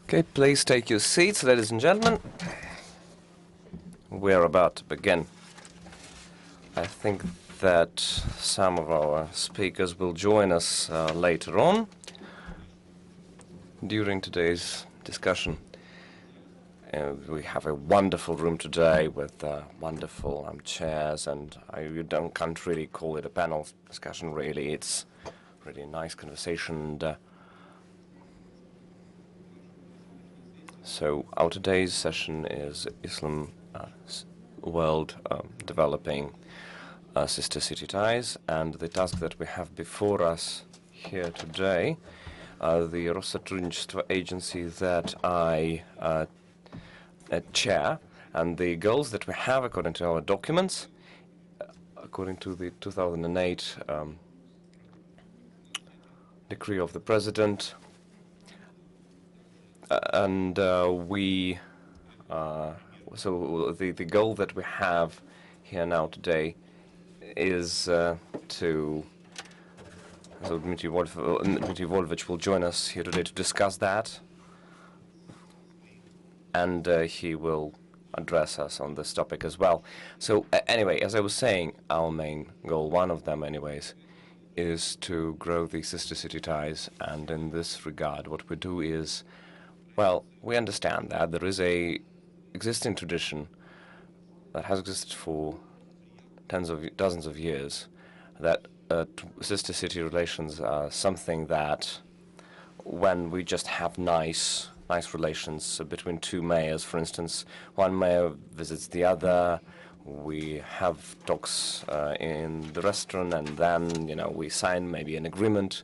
Okay, please take your seats, ladies and gentlemen. We're about to begin. I think that some of our speakers will join us later on during today's discussion. We have a wonderful room today with wonderful chairs, and can't really call it a panel discussion, really. It's really a nice conversation. So our today's session is Islam world developing sister city ties, and the task that we have before us here today, the Rossotrudnichestvo agency that I chair, and the goals that we have according to our documents, according to the 2008 decree of the president, and so the goal that we have here now today is to. So Dmitry Volvich will join us here today to discuss that, and he will address us on this topic as well. So anyway, as I was saying, our main goal, one of them anyways, is to grow the sister city ties, and in this regard what we do is, well, we understand that there is a existing tradition that has existed for dozens of years, that sister city relations are something that when we just have nice relations between two mayors, for instance, one mayor visits the other, we have talks in the restaurant, and then, we sign maybe an agreement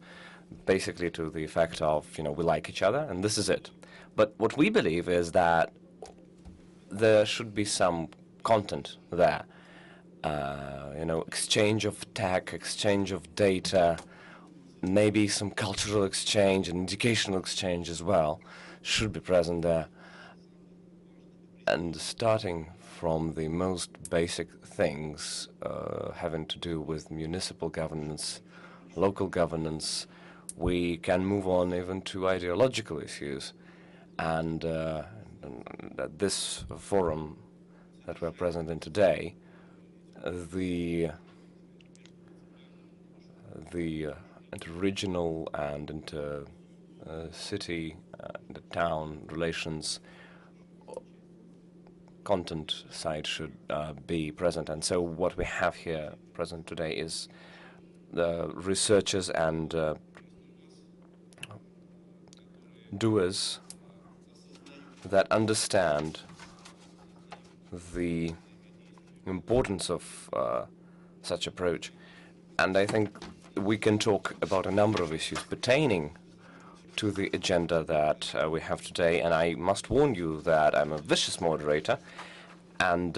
basically to the effect of, we like each other, and this is it. But what we believe is that there should be some content there. Exchange of tech, exchange of data, maybe some cultural exchange and educational exchange as well should be present there. And starting from the most basic things having to do with municipal governance, local governance, we can move on even to ideological issues. And at this forum that we're present in today, the inter-regional and inter-city, inter-town relations content side should be present. And so what we have here present today is the researchers and doers that understand the importance of such approach. And I think we can talk about a number of issues pertaining to the agenda that we have today. And I must warn you that I'm a vicious moderator, and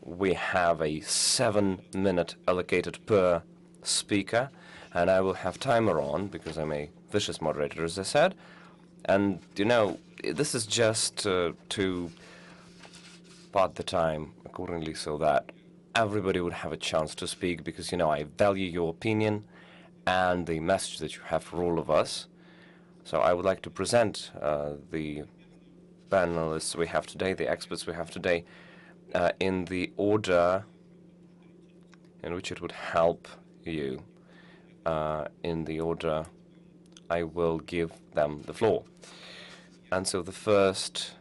we have a 7-minute allocated per speaker, and I will have timer on because I'm a vicious moderator, as I said. And, this is just to part the time accordingly so that everybody would have a chance to speak, because, I value your opinion and the message that you have for all of us. So I would like to present the panelists we have today, the experts we have today, in the order in which it would help you. In the order I will give them the floor. And so the first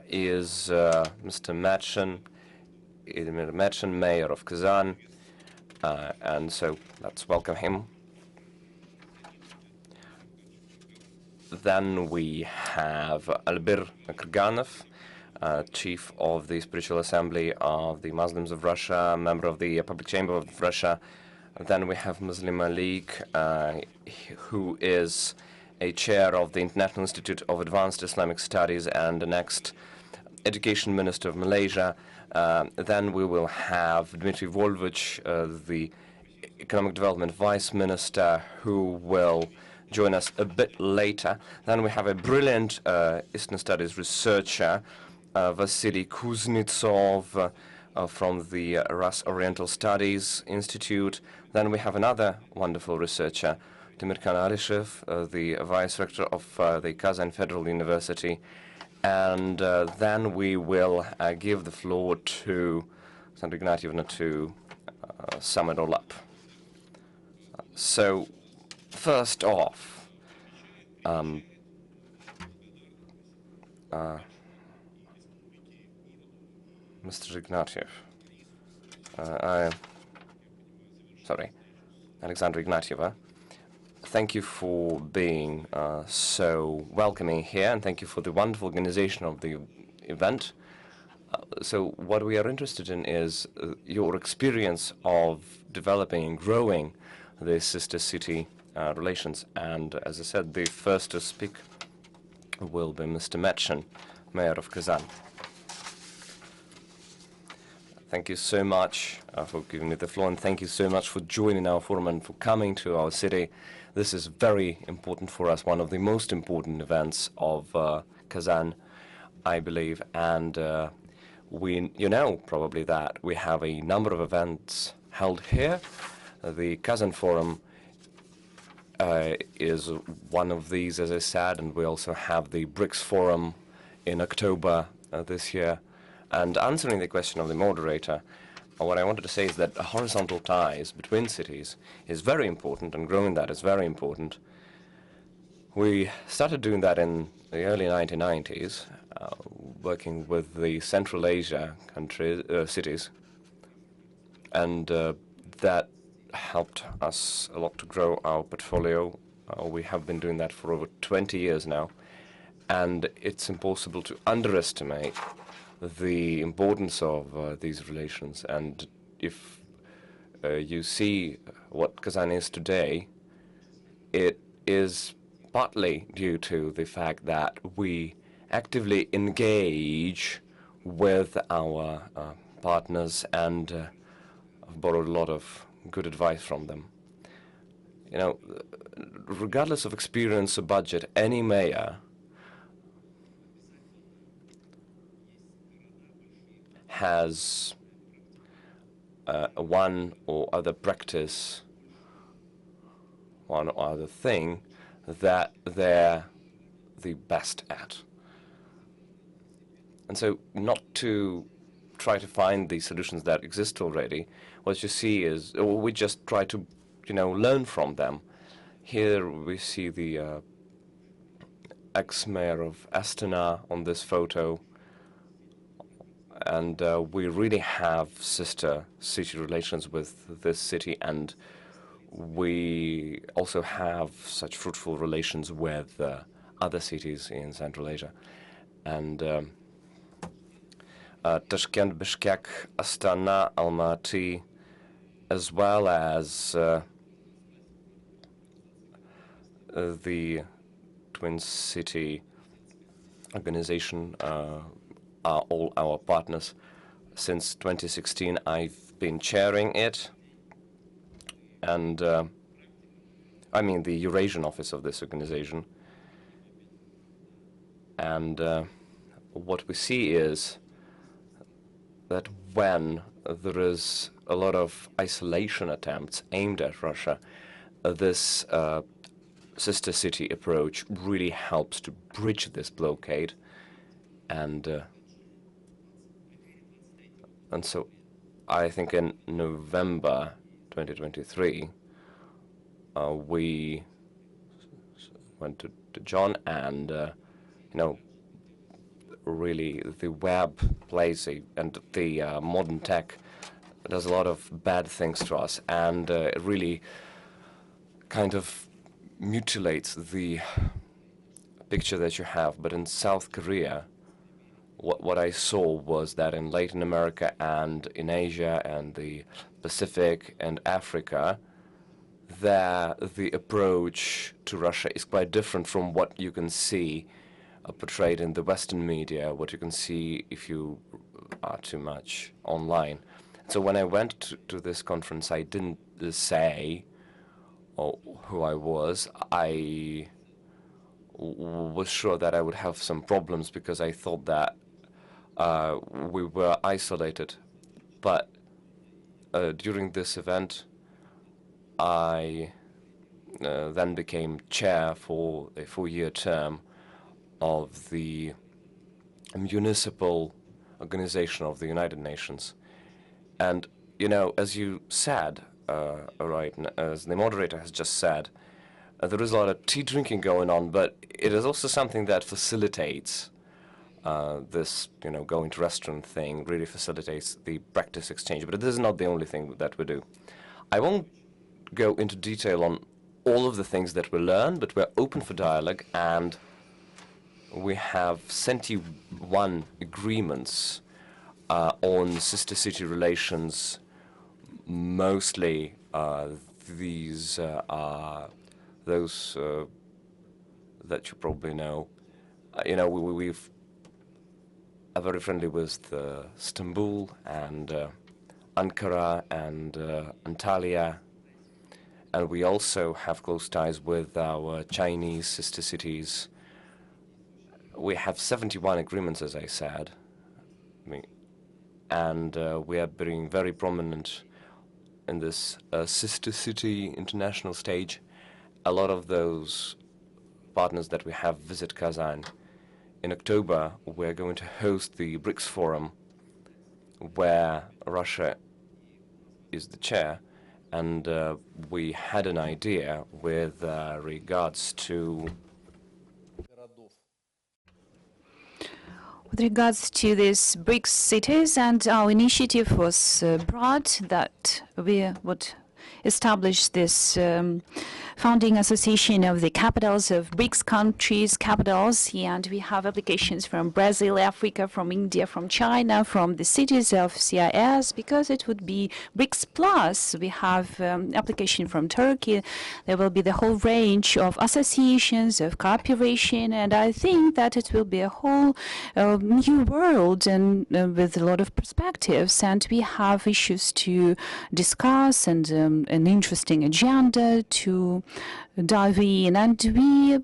is Mr. Metchen, Mayor of Kazan, and so let's welcome him. Then we have Albir Kurganov, Chief of the Spiritual Assembly of the Muslims of Russia, member of the Public Chamber of Russia. Then we have Muslim Malik, who is a chair of the International Institute of Advanced Islamic Studies and the next Education Minister of Malaysia. Then we will have Dmitry Volvich, the Economic Development Vice Minister, who will join us a bit later. Then we have a brilliant Eastern Studies researcher, Vasily Kuznetsov, from the Rus Oriental Studies Institute. Then we have another wonderful researcher, Timur Kanalishev, the Vice Rector of the Kazan Federal University, and then we will give the floor to Sandra Ignatievna to sum it all up. So, first off, Mr. Ignatiev, Alexandra Ignatieva, thank you for being so welcoming here, and thank you for the wonderful organization of the event. So what we are interested in is your experience of developing and growing the sister city relations. And as I said, the first to speak will be Mr. Metchen, Mayor of Kazan. Thank you so much for giving me the floor, and thank you so much for joining our forum and for coming to our city. This is very important for us, one of the most important events of Kazan, I believe. And you know probably that we have a number of events held here. The Kazan Forum is one of these, as I said, and we also have the BRICS Forum in October this year. And answering the question of the moderator, what I wanted to say is that horizontal ties between cities is very important, and growing that is very important. We started doing that in the early 1990s, working with the Central Asia cities, and that helped us a lot to grow our portfolio. We have been doing that for over 20 years now, and it's impossible to underestimate the importance of these relations. And if you see what Kazan is today, it is partly due to the fact that we actively engage with our partners and have borrowed a lot of good advice from them. You know, regardless of experience or budget, any mayor has one or other practice, one or other thing that they're the best at. And so not to try to find the solutions that exist already, what you see is, or we just try to, learn from them. Here we see the ex-mayor of Astana on this photo, and we really have sister city relations with this city, and we also have such fruitful relations with other cities in Central Asia. And Tashkent, Bishkek, Astana, Almaty, as well as the Twin City organization are all our partners. Since 2016, I've been chairing it, and I mean the Eurasian office of this organization. And what we see is that when there is a lot of isolation attempts aimed at Russia, this sister city approach really helps to bridge this blockade. And so I think in November 2023, we went to John, and really the web plays and the modern tech does a lot of bad things to us, and it really kind of mutilates the picture that you have. But in South Korea, what I saw was that in Latin America and in Asia and the Pacific and Africa, there the approach to Russia is quite different from what you can see portrayed in the Western media, what you can see if you are too much online. So when I went to this conference, I didn't say who I was. I was sure that I would have some problems because I thought that we were isolated. But during this event, I then became chair for a 4-year term of the municipal organization of the United Nations. And, you know, as you said, right, as the moderator has just said, there is a lot of tea drinking going on, but it is also something that facilitates this, you know, going to restaurant thing, really facilitates the practice exchange. But this is not the only thing that we do. I won't go into detail on all of the things that we learn, but we're open for dialogue, and we have 71 agreements on sister city relations. Mostly these are those that you probably know. You know, we've are very friendly with Istanbul and Ankara and Antalya, and we also have close ties with our Chinese sister cities. We have 71 agreements, as I said, and we are being very prominent in this sister city international stage. A lot of those partners that we have visit Kazan. In October, we're going to host the BRICS Forum, where Russia is the chair, and we had an idea with regards to these BRICS cities, and our initiative was broad that we would establish this founding association of the capitals of BRICS countries, capitals, and we have applications from Brazil, Africa, from India, from China, from the cities of CIS, because it would be BRICS Plus. We have application from Turkey. There will be the whole range of associations, of cooperation, and I think that it will be a whole new world and with a lot of perspectives, and we have issues to discuss and an interesting agenda to dive in, and we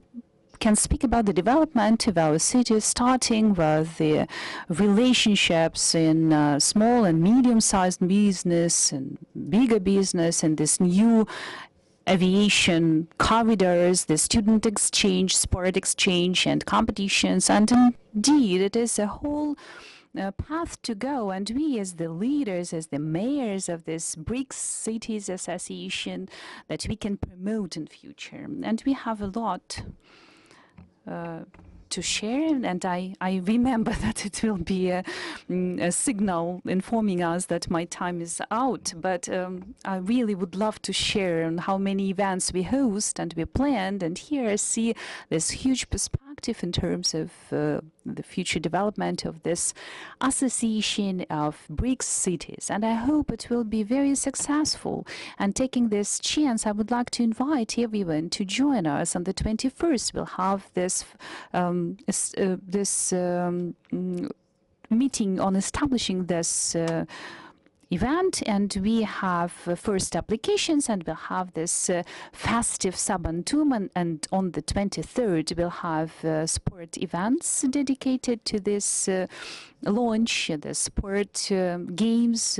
can speak about the development of our city, starting with the relationships in small and medium-sized business and bigger business, and this new aviation corridors, the student exchange, sport exchange, and competitions. And indeed, it is a whole path to go, and we as the leaders, as the mayors of this BRICS Cities Association, that we can promote in future. And we have a lot to share, and I remember that it will be a signal informing us that my time is out, but I really would love to share on how many events we host and we planned, and here I see this huge perspective in terms of the future development of this association of BRICS cities, and I hope it will be very successful. And taking this chance, I would like to invite everyone to join us on the 21st. We'll have this meeting on establishing this event, and we have first applications, and we'll have this festive Sabantum, and on the 23rd we'll have sport events dedicated to this launch, the sport games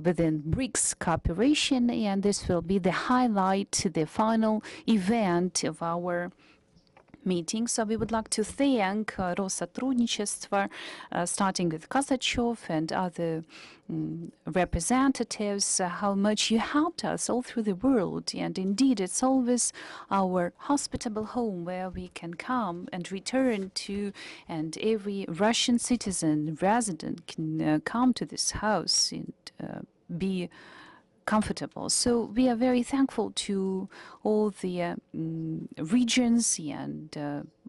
within BRICS cooperation, and this will be the highlight, the final event of our meeting. So we would like to thank Rossotrudnichestvo, starting with Kosachev and other representatives, how much you helped us all through the world. And indeed, it's always our hospitable home where we can come and return to, and every Russian citizen, resident can come to this house and be comfortable. So we are very thankful to all the regions and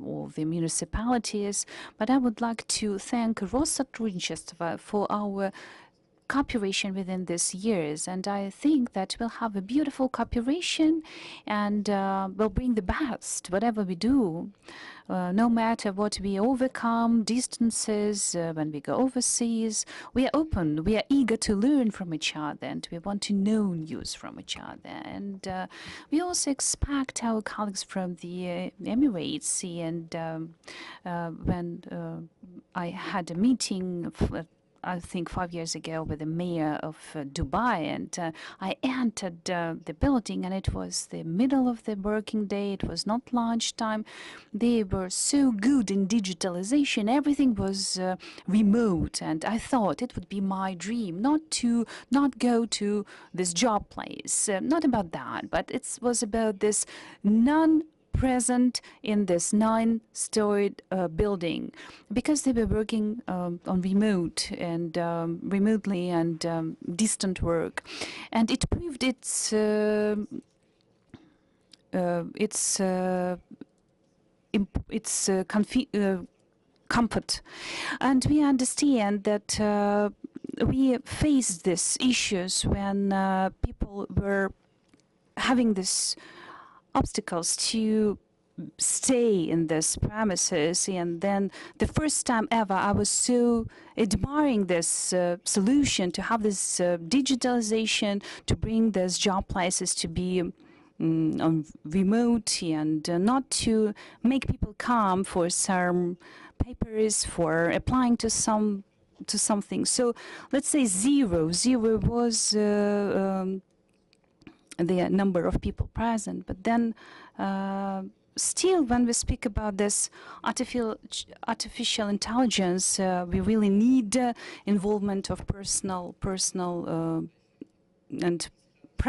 all the municipalities, but I would like to thank Rossotrudnichestvo for our cooperation within these years, and I think that we'll have a beautiful cooperation, and we'll bring the best whatever we do, no matter what we overcome, distances, when we go overseas. We are open, we are eager to learn from each other, and we want to know news from each other. And we also expect our colleagues from the Emirates, and when I had a meeting I think 5 years ago with the mayor of Dubai, and I entered the building, and it was the middle of the working day. It was not lunchtime. They were so good in digitalization. Everything was remote, and I thought it would be my dream not go to this job place. Not about that, but it was about this present in this 9-storied building, because they were working on remotely and distant work, and it proved comfort. And we understand that we faced these issues when people were having these obstacles to stay in this premises. And then the first time ever, I was so admiring this solution to have this digitalization, to bring these job places to be on remote, and not to make people come for some papers, for applying to something. So let's say zero was the number of people present. But then still, when we speak about this artificial intelligence, we really need involvement of personal and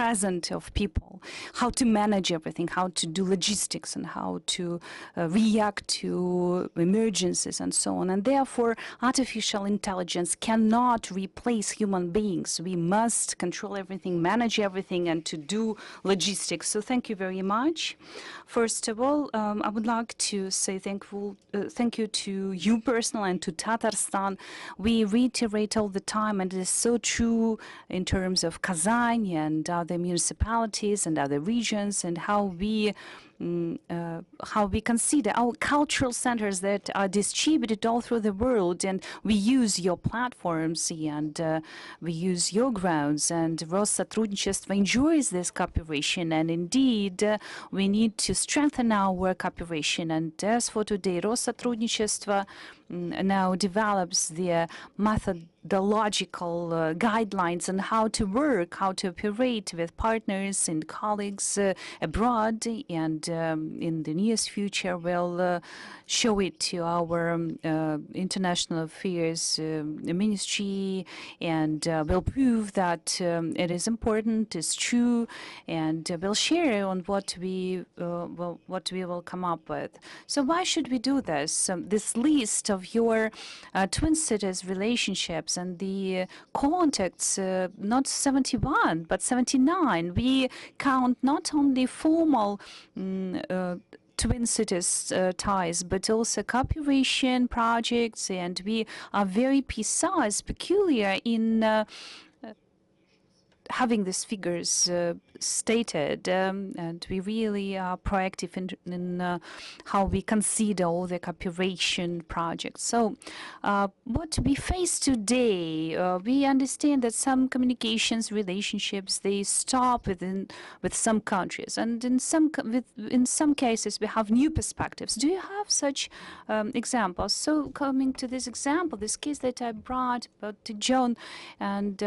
present of people, how to manage everything, how to do logistics, and how to react to emergencies and so on. And therefore, artificial intelligence cannot replace human beings. We must control everything, manage everything, and to do logistics. So thank you very much. First of all, I would like to say thank you to you personally and to Tatarstan. We reiterate all the time, and it is so true in terms of Kazan and other municipalities and other regions, and how we consider our cultural centers that are distributed all through the world, and we use your platforms, and we use your grounds, and Rossotrudnichestvo enjoys this cooperation, and indeed we need to strengthen our cooperation. And as for today, Rossotrudnichestvo now develops the methodological guidelines on how to work, how to operate with partners and colleagues abroad, and in the nearest future we'll show it to our international affairs ministry, and we'll prove that it is important, is true, and we'll share on what we will come up with. So why should we do this? This list of your twin cities relationships and the contacts, not 71 but 79. We count not only formal twin cities ties, but also cooperation projects, and we are very precise, peculiar in having these figures stated, and we really are proactive in how we consider all the cooperation projects. So what we face today, we understand that some communications relationships, they stop with some countries, and in some cases we have new perspectives. Do you have such examples? So coming to this example, this case that I brought about to John, and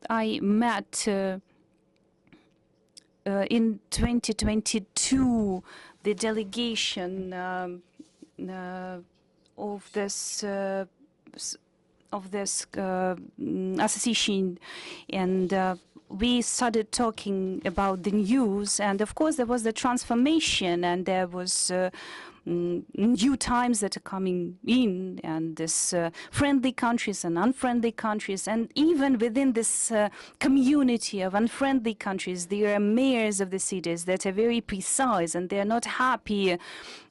I met in 2022 the delegation of this association, and we started talking about the news, and of course there was the transformation, and there was new times that are coming in, and this friendly countries and unfriendly countries, and even within this community of unfriendly countries, there are mayors of the cities that are very precise, and they are not happy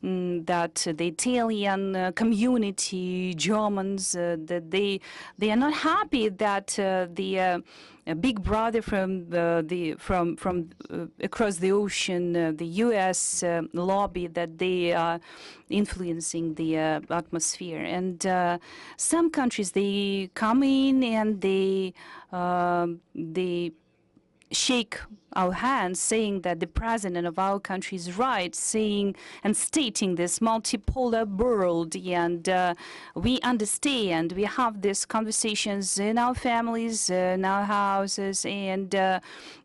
that the Italian community, Germans, that they are not happy that the big brother from across the ocean, the U.S. lobby, that they are influencing the atmosphere. And some countries, they come in and they shake our hands, saying that the president of our country is right, saying and stating this multipolar world, and we understand. We have these conversations in our families, in our houses, and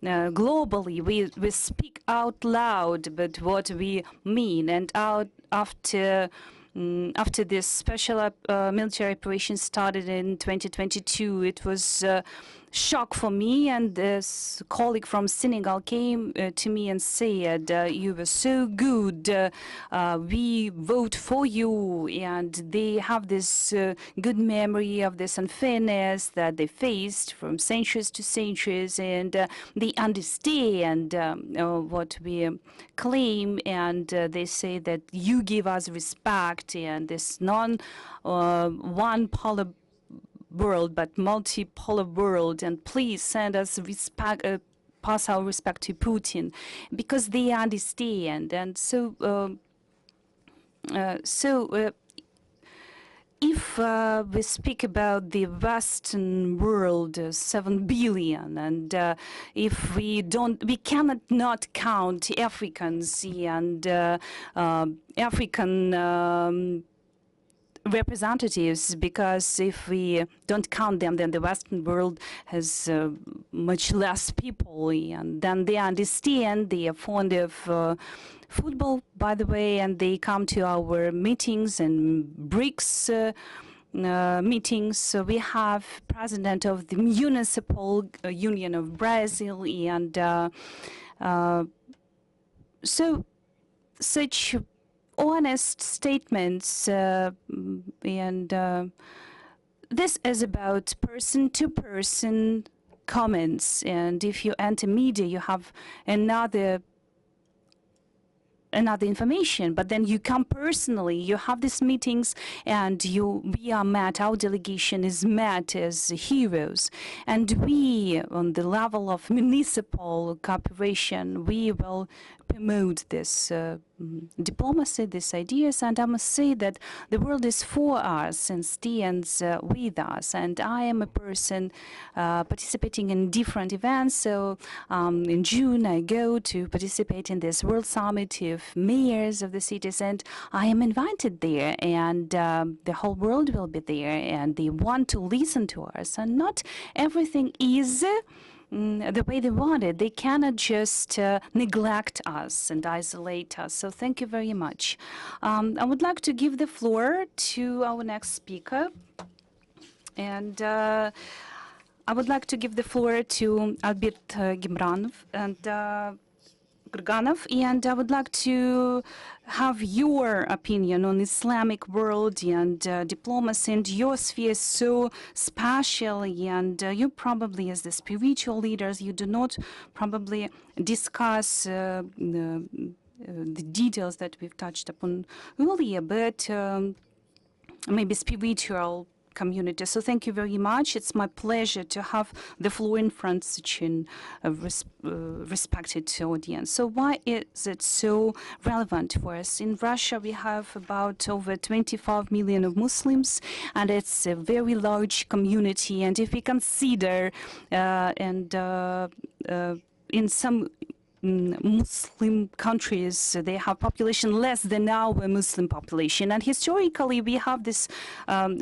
globally. We speak out loud, but what we mean, and after this special military operation started in 2022, it was shock for me, and this colleague from Senegal came to me and said, you were so good, we vote for you, and they have this good memory of this unfairness that they faced from centuries to centuries, and they understand what we claim, and they say that you give us respect, and this one polar world, but multipolar world, and please send us respect, pass our respect to Putin, because they understand. And so, if we speak about the Western world, 7 billion, and if we cannot not count Africans and African representatives, because if we don't count them, then the Western world has much less people, and then they understand. They are fond of football, by the way, and they come to our meetings and BRICS meetings. So we have president of the Municipal Union of Brazil, and so such honest statements, and this is about person-to-person comments. And if you enter media, you have another information, but then you come personally, you have these meetings, and we are met, our delegation is met as heroes. And we, on the level of municipal cooperation, we will promote this diplomacy, these ideas, and I must say that the world is for us and stands with us. And I am a person participating in different events. So in June, I go to participate in this World Summit of Mayors of the cities, and I am invited there, and the whole world will be there, and they want to listen to us, and not everything is the way they want it. They cannot just neglect us and isolate us. So thank you very much. I would like to give the floor to our next speaker. And I would like to give the floor to Albert Gimranov and Kurganov, and I would like to have your opinion on Islamic world and diplomacy, and your sphere is so special, and you probably, as the spiritual leaders, you do not probably discuss the details that we've touched upon earlier, but maybe spiritual community. So thank you very much. It's my pleasure to have the floor in front of such a respected audience. So why is it so relevant for us? In Russia, we have about over 25 million of Muslims, and it's a very large community. And if we consider in some Muslim countries, they have population less than our Muslim population, and historically we have this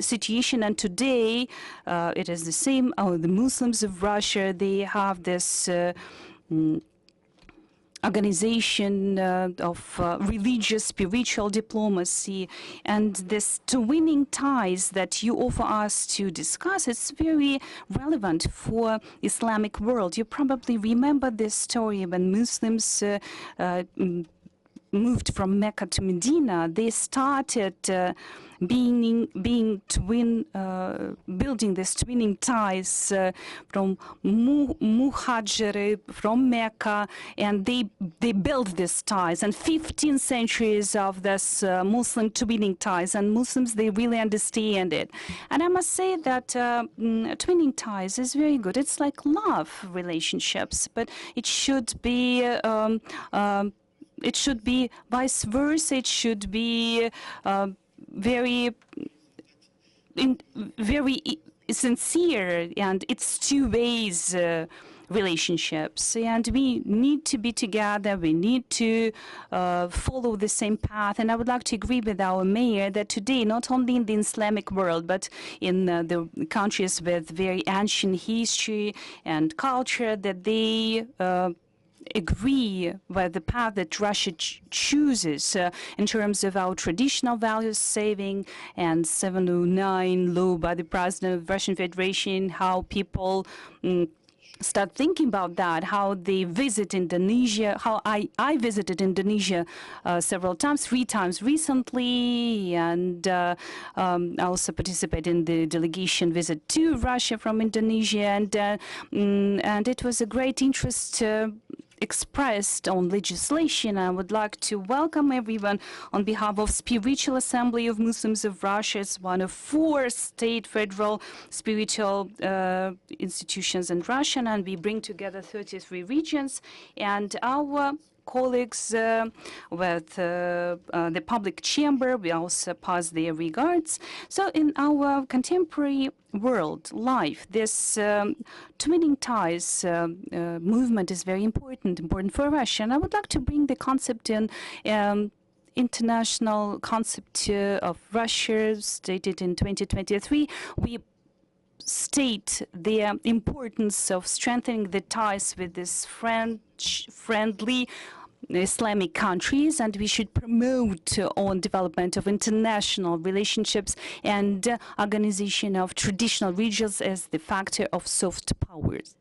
situation, and today it is the same. The Muslims of Russia, they have this organization of religious, spiritual diplomacy, and this twinning ties that you offer us to discuss, it's very relevant for Islamic world. You probably remember this story when Muslims moved from Mecca to Medina. They started building this twinning ties from Muhajir from Mecca, and they built these ties, and 15 centuries of this Muslim twinning ties, and Muslims, they really understand it. And I must say that twinning ties is very good. It's like love relationships, but it should be vice versa. It should be very sincere, and it's two ways relationships. And we need to be together. We need to follow the same path. And I would like to agree with our mayor that today, not only in the Islamic world, but in the countries with very ancient history and culture, that they agree with the path that Russia chooses in terms of our traditional values, saving and 709 law by the president of Russian Federation, how people start thinking about that, how they visit Indonesia, how I visited Indonesia several times, 3 times recently, and I also participated in the delegation visit to Russia from Indonesia, and it was a great interest expressed on legislation. I would like to welcome everyone on behalf of Spiritual Assembly of Muslims of Russia. It's one of 4 state federal spiritual institutions in Russia, and we bring together 33 regions. And our colleagues with the public chamber, we also pass their regards. So in our contemporary world life, this twinning ties movement is very important for Russia. And I would like to bring the concept in international concept of Russia stated in 2023. We state the importance of strengthening the ties with these friendly Islamic countries, and we should promote on development of international relationships and organization of traditional regions as the factor of soft powers.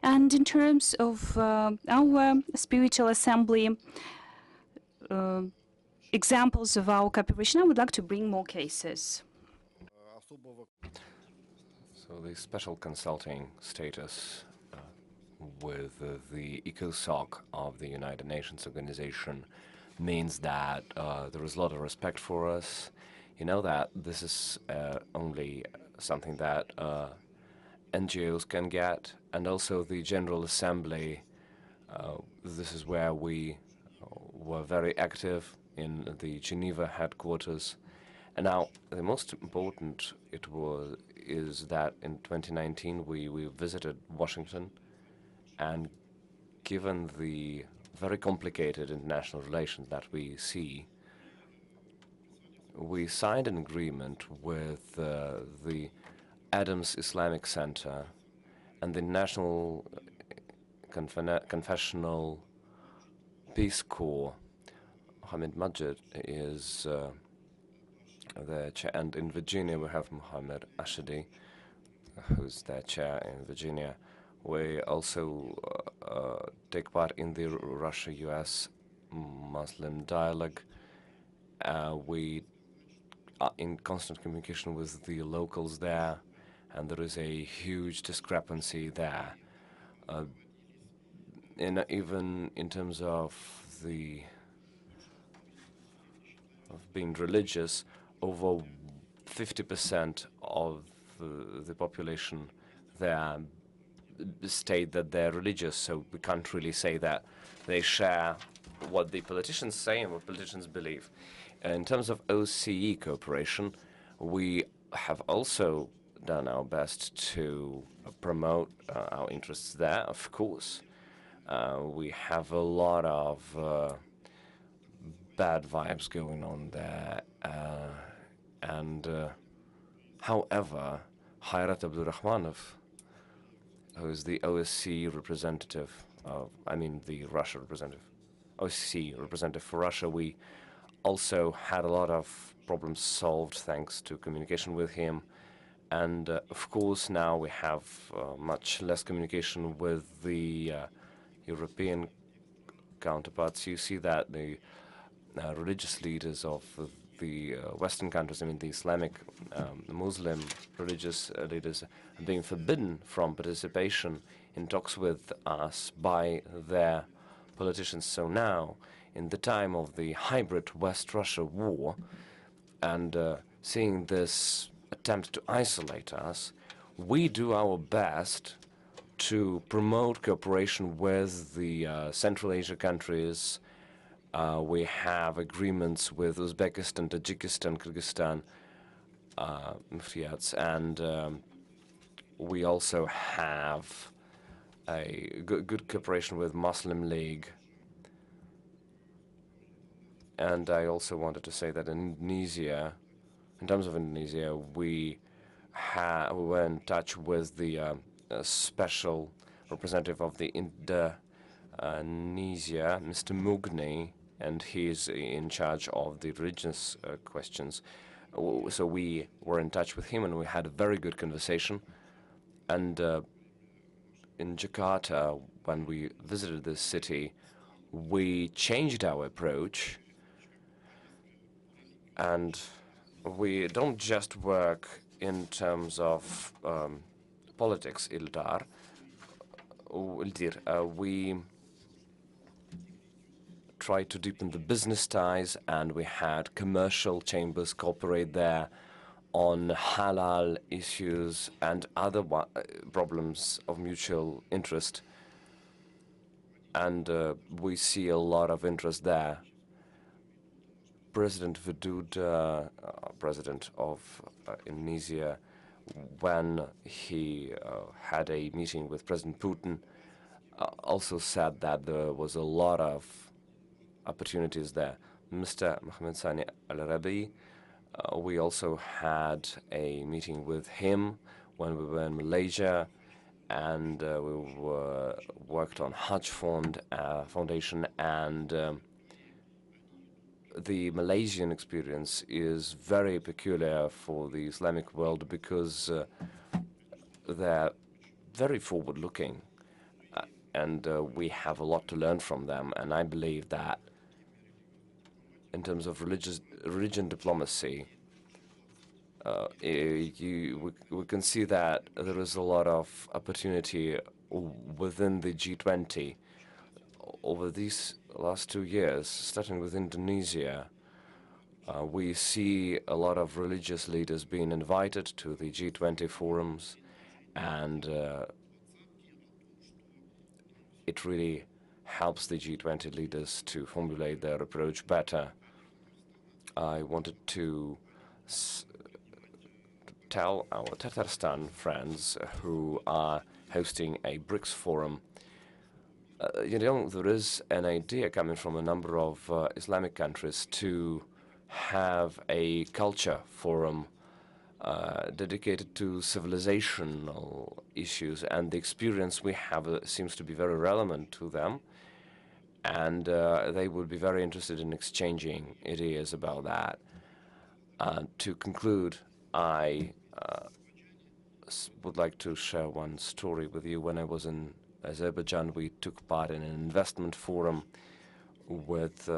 And in terms of our spiritual assembly, examples of our cooperation, I would like to bring more cases. So the special consulting status with the ECOSOC of the United Nations organization means that there is a lot of respect for us. You know that this is only something that NGOs can get, and also the General Assembly. This is where we were very active in the Geneva headquarters. And now the most important is that in 2019 we visited Washington, and given the very complicated international relations that we see, we signed an agreement with the Adams Islamic Center and the National Confessional Peace Corps. Mohammed Majid is their chair, and in Virginia we have Mohammed Ashadi, who's their chair in Virginia. We also take part in the Russia-US Muslim dialogue. We are in constant communication with the locals there, and there is a huge discrepancy there. Even in terms of being religious, over 50% of the population there state that they're religious, so we can't really say that they share what the politicians say and what politicians believe. In terms of OCE cooperation, we have also done our best to promote our interests there, of course. We have a lot of bad vibes going on there, and however, Hayrat Abdurrahmanov, who is the OSCE representative, the Russia representative, OSCE representative for Russia, we also had a lot of problems solved thanks to communication with him. And of course, now we have much less communication with the European counterparts. You see that the religious leaders of the Western countries, the Islamic, Muslim religious leaders, are being forbidden from participation in talks with us by their politicians. So now, in the time of the hybrid West Russia war, and seeing this attempt to isolate us, we do our best to promote cooperation with the Central Asia countries. We have agreements with Uzbekistan, Tajikistan, Kyrgyzstan, muftiats, and we also have a good cooperation with Muslim League. And I also wanted to say that in Indonesia, in terms of Indonesia, we were in touch with the special representative of the Indonesia, Mr. Mugni, and he's in charge of the religious questions. So we were in touch with him, and we had a very good conversation. And in Jakarta, when we visited this city, we changed our approach, and we don't just work in terms of politics, Ildar. We try to deepen the business ties, and we had commercial chambers cooperate there on halal issues and other problems of mutual interest. And we see a lot of interest there. President Widodo, president of Indonesia, when he had a meeting with President Putin, also said that there was a lot of opportunities there. Mr. Mohammed Sani Al-Arabi, we also had a meeting with him when we were in Malaysia, and we worked on Hajj Foundation, and the Malaysian experience is very peculiar for the Islamic world because they're very forward-looking, and we have a lot to learn from them. And I believe that in terms of religion diplomacy, we can see that there is a lot of opportunity within the G20. Over these last 2 years, starting with Indonesia, we see a lot of religious leaders being invited to the G20 forums, and it really helps the G20 leaders to formulate their approach better. I wanted to tell our Tatarstan friends who are hosting a BRICS forum, there is an idea coming from a number of Islamic countries to have a culture forum dedicated to civilizational issues, and the experience we have seems to be very relevant to them, and they would be very interested in exchanging ideas about that. To conclude, I would like to share one story with you. When I was in Azerbaijan, we took part in an investment forum with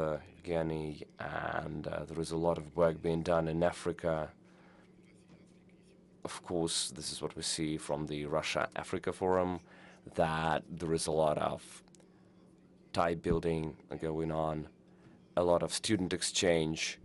Guinea, and there is a lot of work being done in Africa. Of course, this is what we see from the Russia-Africa Forum, that there is a lot of tie building going on, a lot of student exchange.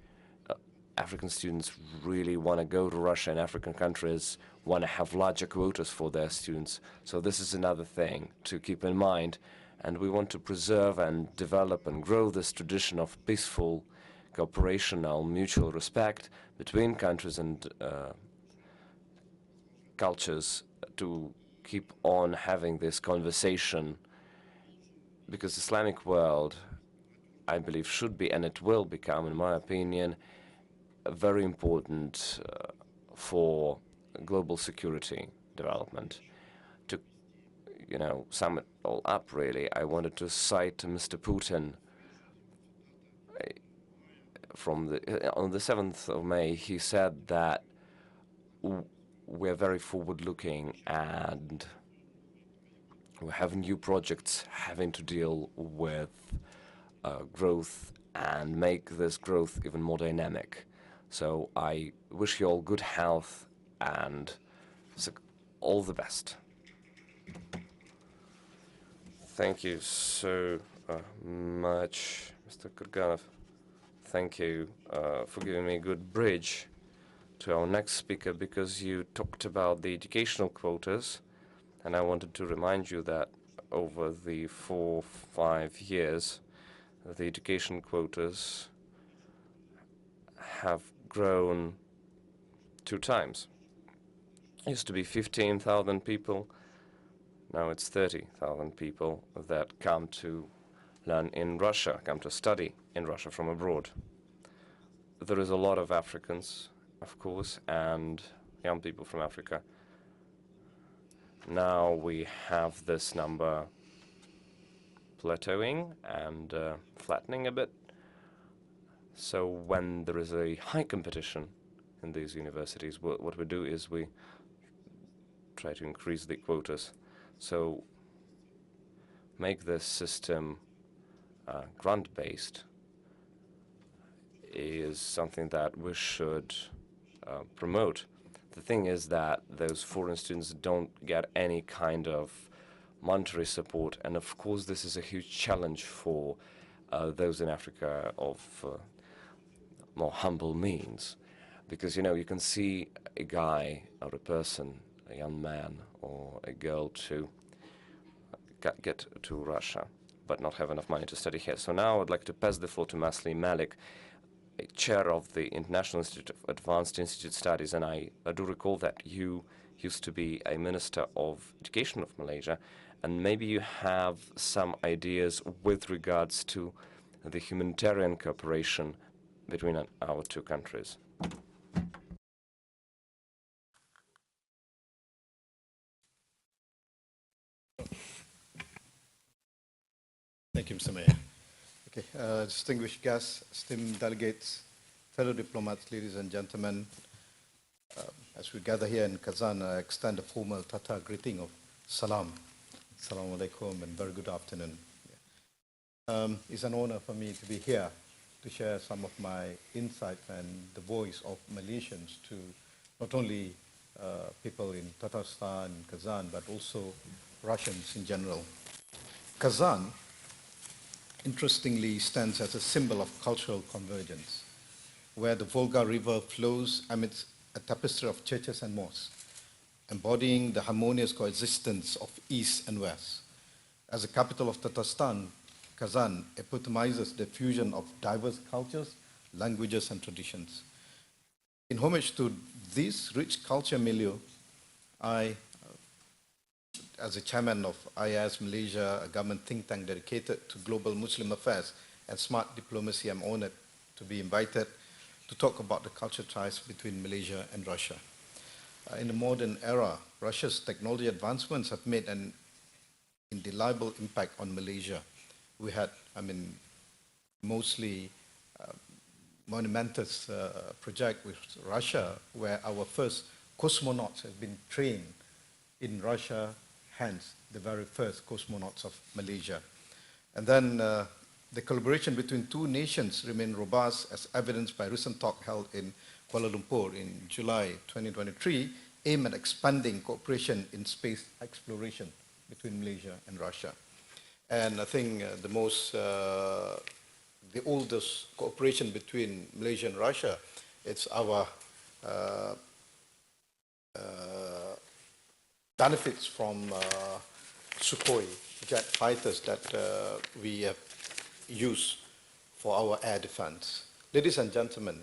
African students really want to go to Russia, and African countries want to have larger quotas for their students. So this is another thing to keep in mind. And we want to preserve and develop and grow this tradition of peaceful cooperation and mutual respect between countries and cultures, to keep on having this conversation, because the Islamic world, I believe, should be, and it will become, in my opinion, very important for global security development. To, sum it all up, really, I wanted to cite Mr. Putin. On the 7th of May, he said that we're very forward-looking, and we have new projects having to deal with growth and make this growth even more dynamic. So I wish you all good health and all the best. Thank you so much, Mr. Kurganov. Thank you for giving me a good bridge to our next speaker, because you talked about the educational quotas, and I wanted to remind you that over the 4-5 years, the education quotas have grown 2 times. It used to be 15,000 people. Now it's 30,000 people that come to learn in Russia, come to study in Russia from abroad. There is a lot of Africans, of course, and young people from Africa. Now we have this number plateauing and flattening a bit. So when there is a high competition in these universities, what we do is we try to increase the quotas. So make this system grant-based is something that we should promote. The thing is that those foreign students don't get any kind of monetary support, and of course this is a huge challenge for those in Africa of more humble means, because you can see a guy or a person, a young man or a girl to get to Russia but not have enough money to study here. So now I'd like to pass the floor to Masli Malik, a chair of the International Institute of Advanced Institute Studies, and I do recall that you used to be a Minister of Education of Malaysia, and maybe you have some ideas with regards to the humanitarian cooperation between our two countries. Thank you, Mr. Mayor. Okay, distinguished guests, esteemed delegates, fellow diplomats, ladies and gentlemen, as we gather here in Kazan, I extend a formal Tatar greeting of Salam. Assalamu alaikum and very good afternoon. It's an honor for me to be here to share some of my insight and the voice of Malaysians to not only people in Tatarstan, Kazan, but also Russians in general. Kazan, interestingly, stands as a symbol of cultural convergence, where the Volga River flows amidst a tapestry of churches and mosques, embodying the harmonious coexistence of East and West. As the capital of Tatarstan, Kazan epitomizes the fusion of diverse cultures, languages, and traditions. In homage to this rich culture milieu, I, as the chairman of IAS Malaysia, a government think tank dedicated to global Muslim affairs and smart diplomacy, I'm honored to be invited to talk about the cultural ties between Malaysia and Russia. In the modern era, Russia's technology advancements have made an indelible impact on Malaysia. We had, mostly monumentous project with Russia, where our first cosmonauts have been trained in Russia, hence the very first cosmonauts of Malaysia. And then the collaboration between two nations remained robust, as evidenced by recent talk held in Kuala Lumpur in July 2023, aimed at expanding cooperation in space exploration between Malaysia and Russia. And I think the oldest cooperation between Malaysia and Russia, it's our benefits from Sukhoi jet fighters that we have used for our air defense. Ladies and gentlemen,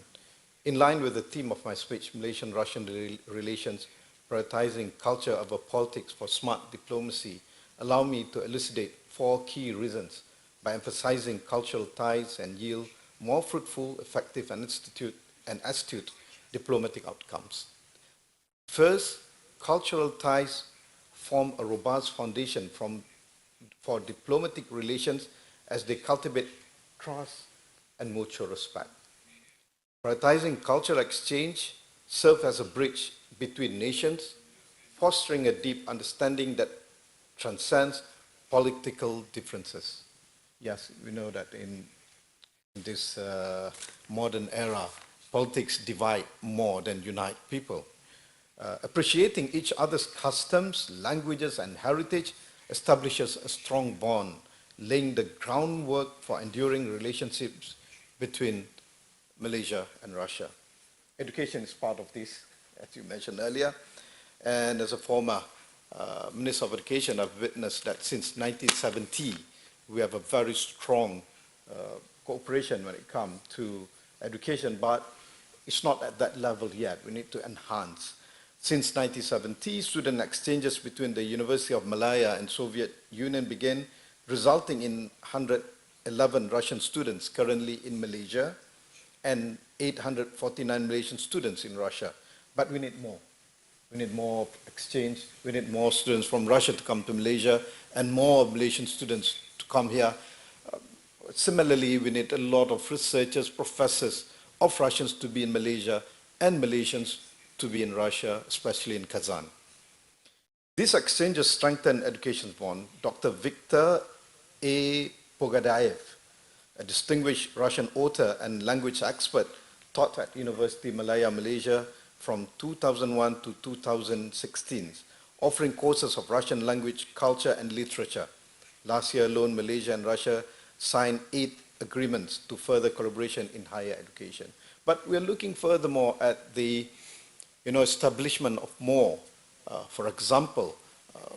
in line with the theme of my speech, Malaysian-Russian relations, prioritizing culture over politics for smart diplomacy, allow me to elucidate 4 key reasons by emphasizing cultural ties and yield more fruitful, effective, and astute diplomatic outcomes. First, cultural ties form a robust foundation for diplomatic relations as they cultivate trust and mutual respect. Prioritizing cultural exchange serves as a bridge between nations, fostering a deep understanding that transcends political differences. Yes, we know that in this modern era, politics divide more than unite people. Appreciating each other's customs, languages, and heritage establishes a strong bond, laying the groundwork for enduring relationships between Malaysia and Russia. Education is part of this, as you mentioned earlier, and as a former Minister of Education, I've witnessed that since 1970, we have a very strong cooperation when it comes to education, but it's not at that level yet. We need to enhance. Since 1970, student exchanges between the University of Malaya and Soviet Union began, resulting in 111 Russian students currently in Malaysia and 849 Malaysian students in Russia. But we need more. We need more exchange. We need more students from Russia to come to Malaysia and more Malaysian students to come here. Similarly, we need a lot of researchers, professors of Russians to be in Malaysia and Malaysians to be in Russia, especially in Kazan. These exchanges strengthen education bond. Dr. Viktor A. Pogadayev, a distinguished Russian author and language expert, taught at University Malaya, Malaysia from 2001 to 2016, offering courses of Russian language, culture, and literature. Last year alone, Malaysia and Russia signed 8 agreements to further collaboration in higher education. But we're looking furthermore at the establishment of more, for example,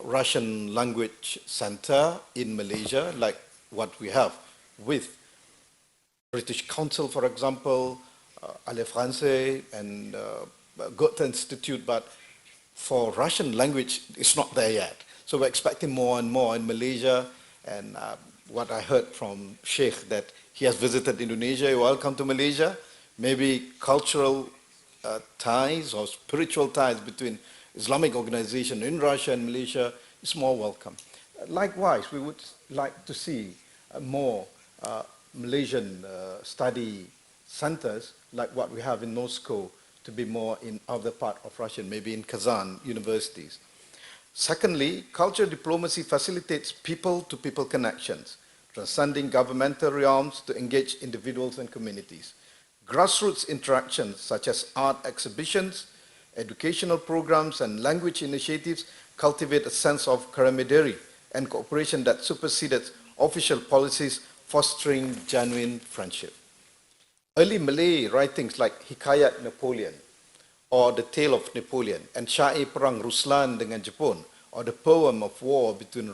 Russian language center in Malaysia, like what we have with British Council, for example, Alliance Française and Goethe Institute, but for Russian language, it's not there yet. So we're expecting more and more in Malaysia, and what I heard from Sheikh that he has visited Indonesia. You're welcome to Malaysia. Maybe cultural ties or spiritual ties between Islamic organization in Russia and Malaysia is more welcome. Likewise, we would like to see more Malaysian study centers like what we have in Moscow to be more in other part of Russia, maybe in Kazan universities. Secondly, cultural diplomacy facilitates people-to-people connections, transcending governmental realms to engage individuals and communities. Grassroots interactions such as art exhibitions, educational programs, and language initiatives cultivate a sense of camaraderie and cooperation that supersedes official policies, fostering genuine friendship. Early Malay writings like Hikayat Napoleon, or The Tale of Napoleon, and Syair Perang Ruslan dengan Jepun, or the poem of war between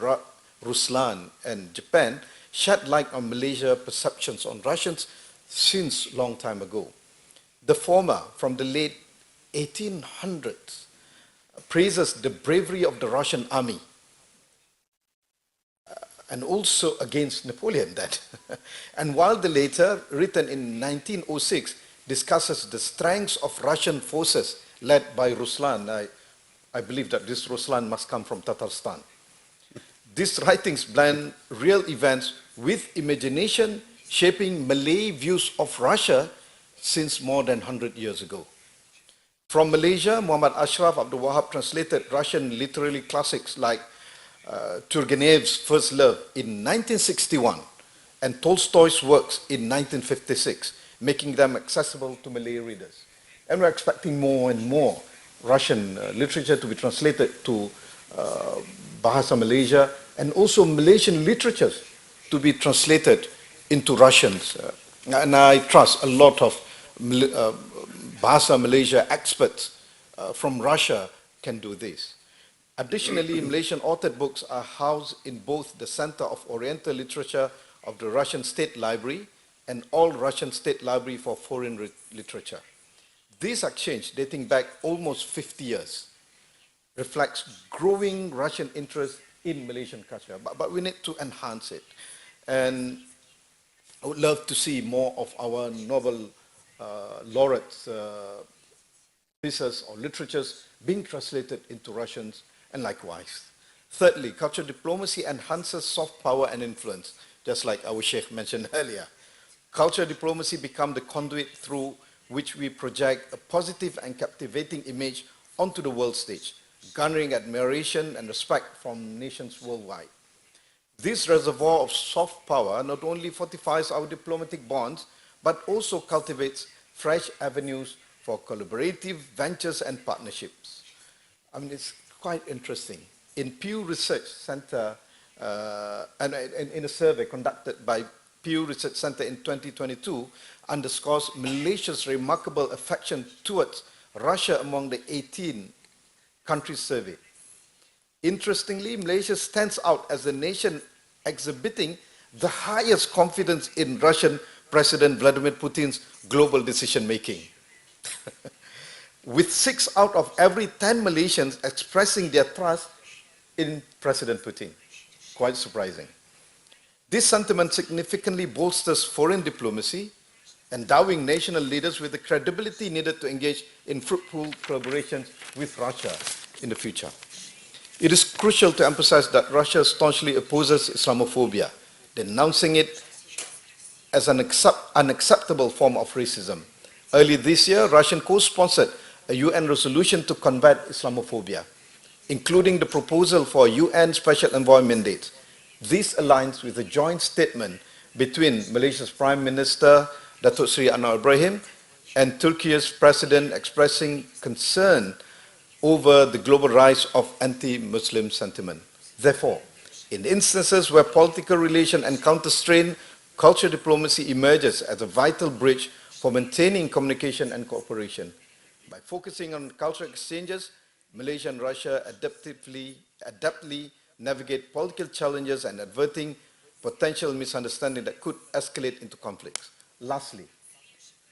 Ruslan and Japan, shed light on Malaysia's perceptions on Russians since long time ago. The former, from the late 1800s, praises the bravery of the Russian army, and also against Napoleon that. And while the later, written in 1906, discusses the strengths of Russian forces led by Ruslan. I believe that this Ruslan must come from Tatarstan. These writings blend real events with imagination, shaping Malay views of Russia since more than 100 years ago. From Malaysia, Muhammad Ashraf Abdul Wahab translated Russian literary classics like Turgenev's First Love in 1961 and Tolstoy's works in 1956, making them accessible to Malay readers. And we're expecting more and more Russian literature to be translated to Bahasa Malaysia, and also Malaysian literatures to be translated into Russians. And I trust a lot of Bahasa Malaysia experts from Russia can do this. Additionally, Malaysian authored books are housed in both the Center of Oriental Literature of the Russian State Library and All Russian State Library for Foreign Literature. This exchange, dating back almost 50 years, reflects growing Russian interest in Malaysian culture, but we need to enhance it. And I would love to see more of our Nobel laureates' pieces or literatures being translated into Russians, and likewise. Thirdly, cultural diplomacy enhances soft power and influence, just like our Sheikh mentioned earlier. Cultural diplomacy becomes the conduit through which we project a positive and captivating image onto the world stage, garnering admiration and respect from nations worldwide. This reservoir of soft power not only fortifies our diplomatic bonds, but also cultivates fresh avenues for collaborative ventures and partnerships. I mean, it's quite interesting. In Pew Research Center, and in a survey conducted by Pew Research Center in 2022, underscores Malaysia's remarkable affection towards Russia among the 18 countries surveyed. Interestingly, Malaysia stands out as the nation exhibiting the highest confidence in Russian President Vladimir Putin's global decision-making. with 6 out of every 10 Malaysians expressing their trust in President Putin. Quite surprising. This sentiment significantly bolsters foreign diplomacy, endowing national leaders with the credibility needed to engage in fruitful collaborations with Russia in the future. It is crucial to emphasize that Russia staunchly opposes Islamophobia, denouncing it as an unacceptable form of racism. Early this year, Russia co-sponsored a UN resolution to combat Islamophobia, including the proposal for a UN Special Envoy mandate. This aligns with a joint statement between Malaysia's Prime Minister, Datuk Seri Anwar Ibrahim, and Turkey's President expressing concern over the global rise of anti-Muslim sentiment. Therefore, in instances where political relation and counter-strain, cultural diplomacy emerges as a vital bridge for maintaining communication and cooperation. By focusing on cultural exchanges, Malaysia and Russia adeptly navigate political challenges and averting potential misunderstanding that could escalate into conflicts. Lastly,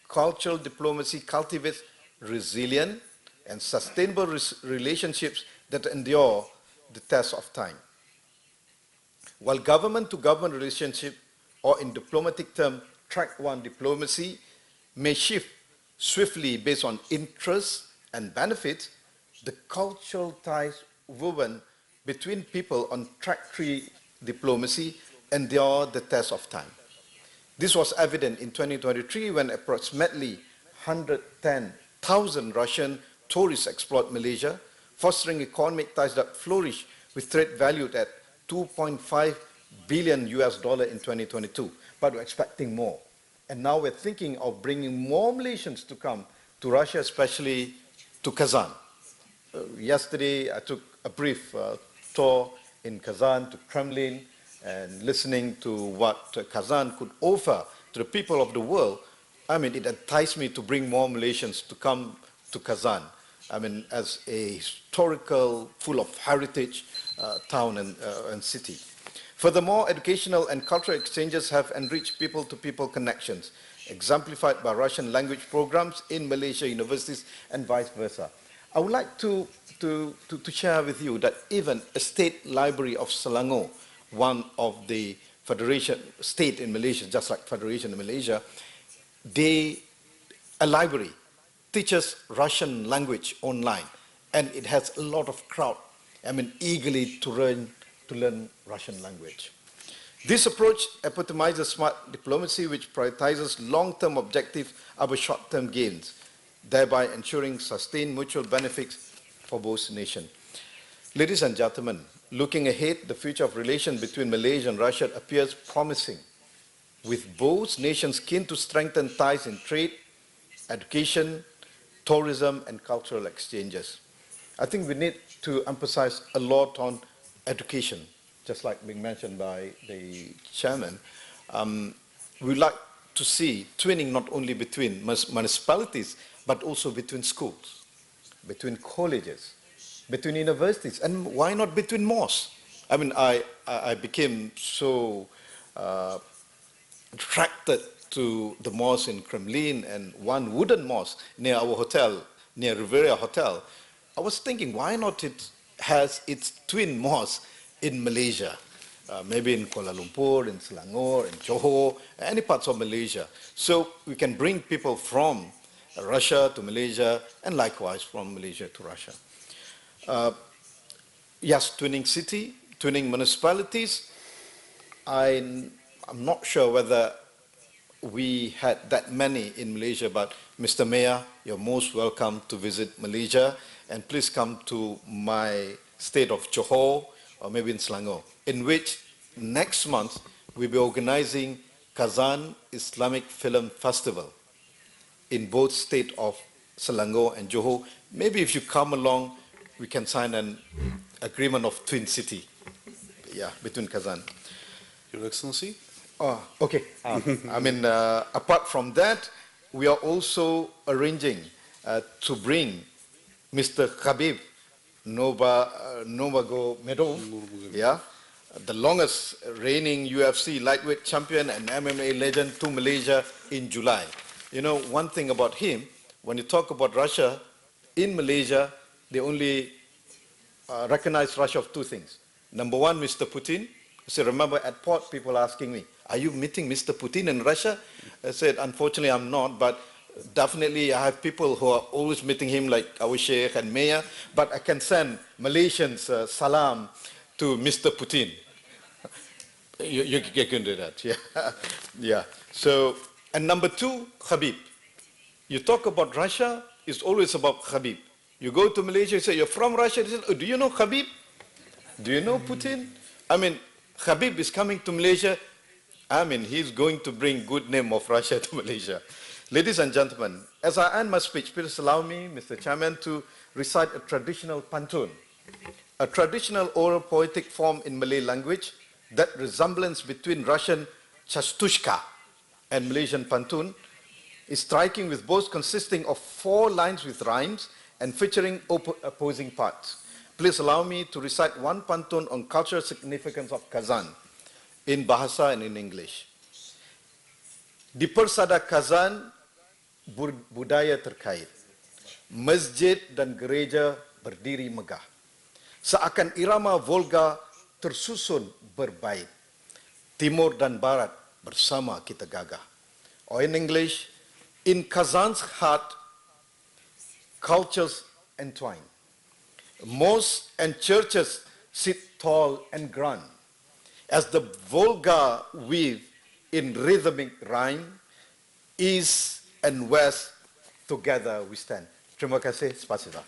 cultural diplomacy cultivates resilient and sustainable relationships that endure the test of time. While government-to-government relationship, or in diplomatic term, track one diplomacy, may shift swiftly based on interests and benefits, the cultural ties woven between people on track three diplomacy endure the test of time. This was evident in 2023 when approximately 110,000 Russian tourists explored Malaysia, fostering economic ties that flourish with trade valued at $2.5 billion in 2022. But we're expecting more. And now we're thinking of bringing more Malaysians to come to Russia, especially to Kazan. Yesterday, I took a brief tour in Kazan to Kremlin, and listening to what Kazan could offer to the people of the world, I mean, it enticed me to bring more Malaysians to come to Kazan. I mean, as a historical, full of heritage town and city. Furthermore, educational and cultural exchanges have enriched people-to-people connections, exemplified by Russian language programs in Malaysia universities and vice versa. I would like to share with you that even a state library of Selangor, one of the federation state in Malaysia, just like federation in Malaysia, a library teaches Russian language online, and it has a lot of crowd, I mean, eagerly to learn Russian language. This approach epitomizes smart diplomacy, which prioritizes long-term objectives over short-term gains, thereby ensuring sustained mutual benefits for both nations. Ladies and gentlemen, looking ahead, the future of relations between Malaysia and Russia appears promising, with both nations keen to strengthen ties in trade, education, tourism, and cultural exchanges. I think we need to emphasize a lot on education, just like being mentioned by the chairman. We'd like to see twinning not only between municipalities, but also between schools, between colleges, between universities, and why not between mosques? I mean, I became so attracted to the mosque in Kremlin and one wooden mosque near our hotel, near Riviera Hotel. I was thinking, why not it has its twin mosque in Malaysia? Maybe in Kuala Lumpur, in Selangor, in Johor, any parts of Malaysia. So we can bring people from Russia to Malaysia, and likewise from Malaysia to Russia. Yes, twinning city, twinning municipalities. I'm not sure whether we had that many in Malaysia, but Mr. Mayor, you're most welcome to visit Malaysia, and please come to my state of Johor, or maybe in Selangor, in which next month we'll be organizing Kazan Islamic Film Festival in both state of Selangor and Johor. Maybe if you come along, we can sign an agreement of twin city, yeah, between Kazan. Your Excellency? Oh, okay. I mean, apart from that, we are also arranging to bring Mr. Khabib Nurmagomedov, yeah, the longest reigning UFC lightweight champion and MMA legend, to Malaysia in July. You know, one thing about him, when you talk about Russia, in Malaysia, they only recognize Russia of two things. Number one, Mr. Putin. So remember at port, people asking me, are you meeting Mr. Putin in Russia? I said, unfortunately, I'm not, but definitely I have people who are always meeting him, like our Sheikh and Mayor, but I can send Malaysians salam to Mr. Putin. You can do that, yeah. Yeah. So, and number two, Khabib. You talk about Russia, it's always about Khabib. You go to Malaysia, you say, you're from Russia, they say, oh, do you know Khabib? Do you know Putin? I mean, Khabib is coming to Malaysia. I mean, he's going to bring good name of Russia to Malaysia. Ladies and gentlemen, as I end my speech, please allow me, Mr. Chairman, to recite a traditional pantun, a traditional oral poetic form in Malay language that resemblance between Russian chastushka and Malaysian pantun is striking, with both consisting of 4 lines with rhymes and featuring opposing parts. Please allow me to recite one pantun on cultural significance of Kazan in Bahasa and in English. Di persada Kazan budaya terkait, masjid dan gereja berdiri megah, seakan irama Volga tersusun berbait, timur dan barat bersama kita gagah. Or in English, in Kazan's heart, cultures entwine. Mosques and churches sit tall and grand, as the Volga weave in rhythmic rhyme, east and west together we stand. Terima kasih, spasiba.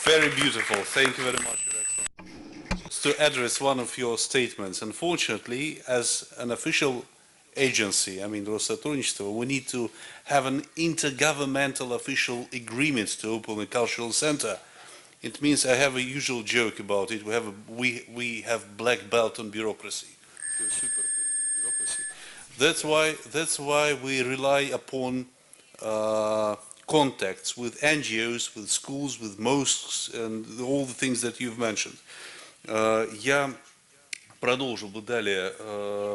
Very beautiful. Thank you very much, Your Excellency. To address one of your statements, unfortunately, as an official agency, I mean Rossotrudnichestvo, we need to have an intergovernmental official agreement to open a cultural center. It means, I have a usual joke about it, we have black belt on bureaucracy. We're super bureaucracy. That's why we rely upon contacts with NGOs, with schools, with mosques, and all the things that you've mentioned. Я продолжил бы далее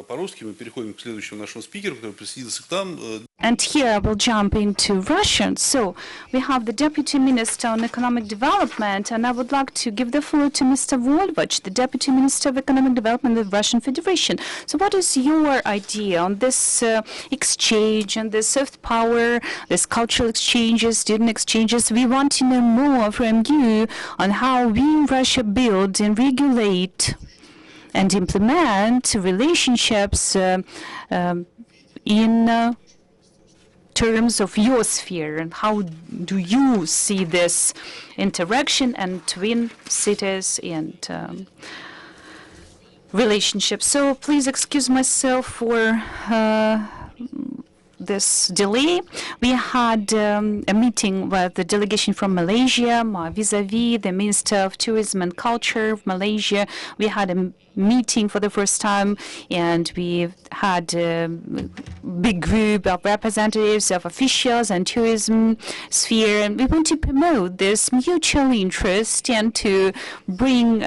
по-русски. Мы переходим к следующему нашему спикеру, который присоединился к нам. And here I will jump into Russian. So we have the Deputy Minister on Economic Development, and I would like to give the floor to Mr. Volvach, the Deputy Minister of Economic Development of the Russian Federation. So what is your idea on this exchange and this soft power, this cultural exchanges, student exchanges? We want to know more from you on how we in Russia build and regulate and implement relationships in terms of your sphere, and how do you see this interaction and twin cities and relationships? So please excuse myself for this delay. We had a meeting with the delegation from Malaysia, vis-a-vis the Minister of Tourism and Culture of Malaysia. We had a meeting for the first time, and we had a big group of representatives of officials and tourism sphere, and we want to promote this mutual interest and to bring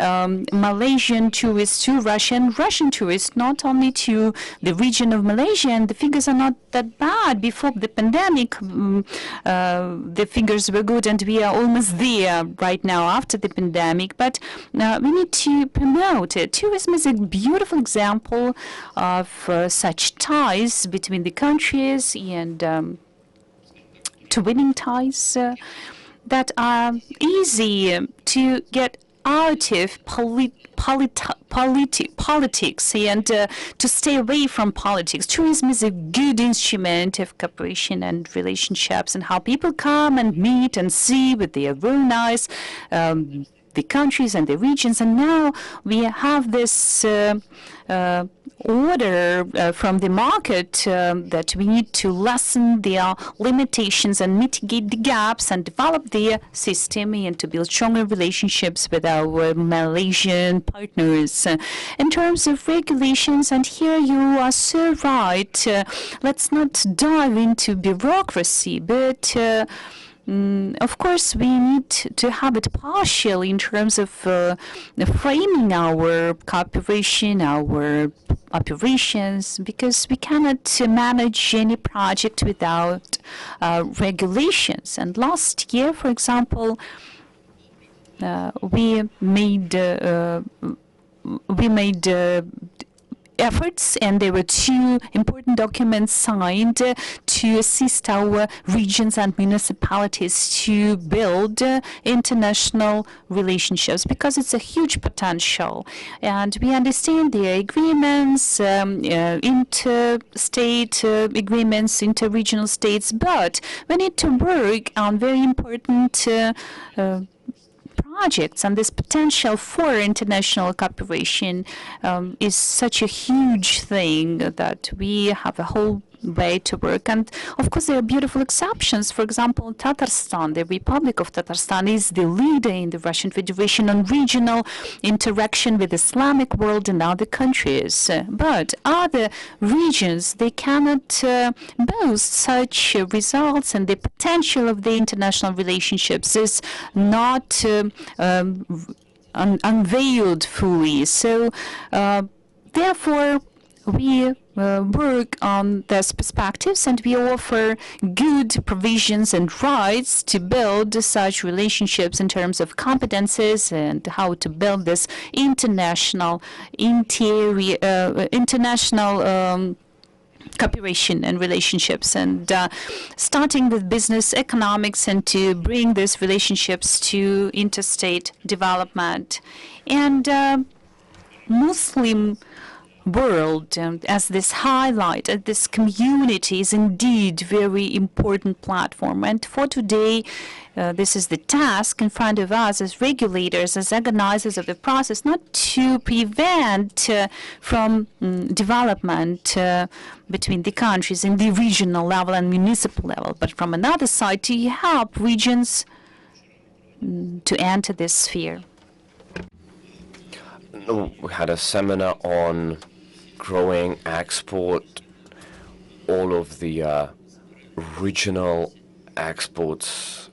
Malaysian tourists to Russia and Russian tourists not only to the region of Malaysia. And the figures are not that bad. Before the pandemic, the figures were good, and we are almost there right now after the pandemic, but we need to promote it. Tourism is a beautiful example of such ties between the countries, and twinning ties that are easy to get out of politics and to stay away from politics. Tourism is a good instrument of cooperation and relationships, and how people come and meet and see with their own eyes the countries and the regions. And now we have this order from the market that we need to lessen their limitations and mitigate the gaps and develop their system and to build stronger relationships with our Malaysian partners. In terms of regulations, and here you are so right, let's not dive into bureaucracy, but Of course, we need to have it partial in terms of framing our cooperation, our operations, because we cannot manage any project without regulations. And last year, for example, we made efforts, and there were two important documents signed to assist our regions and municipalities to build international relationships, because it's a huge potential. And we understand the agreements, interstate agreements, interregional states, but we need to work on very important projects, and this potential for international cooperation is such a huge thing that we have a whole way to work. And of course, there are beautiful exceptions. For example, Tatarstan, the Republic of Tatarstan, is the leader in the Russian Federation on regional interaction with the Islamic world and other countries. But other regions, they cannot boast such results, and the potential of the international relationships is not unveiled fully. So, therefore, we work on these perspectives, and we offer good provisions and rights to build such relationships in terms of competences and how to build this international cooperation and relationships, and starting with business economics, and to bring these relationships to interstate development. And Muslim world as this highlight, this community is indeed very important platform. And for today, this is the task in front of us as regulators, as organizers of the process, not to prevent from development between the countries in the regional level and municipal level, but from another side to help regions to enter this sphere. We had a seminar on growing export. All of the regional exports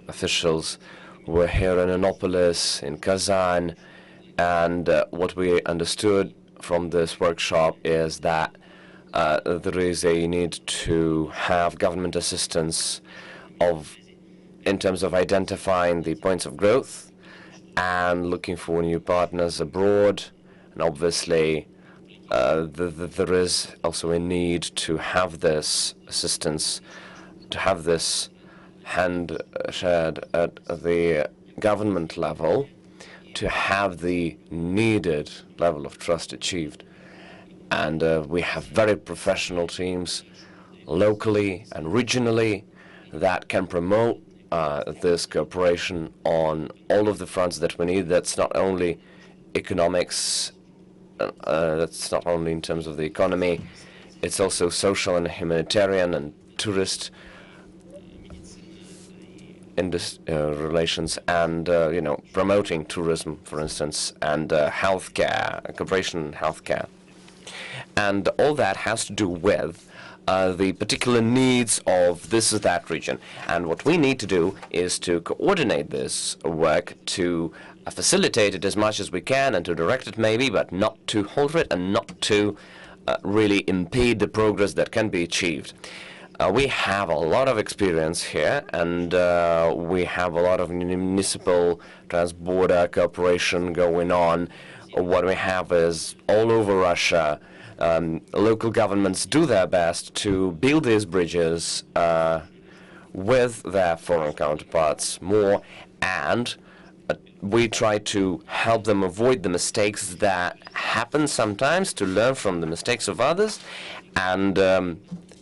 officials were here in Annapolis, in Kazan, and what we understood from this workshop is that there is a need to have government assistance in terms of identifying the points of growth and looking for new partners abroad. And obviously, there is also a need to have this assistance, to have this hand shared at the government level, to have the needed level of trust achieved. And we have very professional teams locally and regionally that can promote this cooperation on all of the fronts that we need. That's not only economics, that's not only in terms of the economy, it's also social and humanitarian and tourist relations, and promoting tourism, for instance, and healthcare, cooperation in healthcare. And all that has to do with the particular needs of this or that region. And what we need to do is to coordinate this work, to facilitate it as much as we can, and to direct it maybe, but not to alter it, and not to really impede the progress that can be achieved. We have a lot of experience here, and we have a lot of municipal trans-border cooperation going on. What we have is all over Russia, local governments do their best to build these bridges with their foreign counterparts more, and we try to help them avoid the mistakes that happen sometimes, to learn from the mistakes of others. And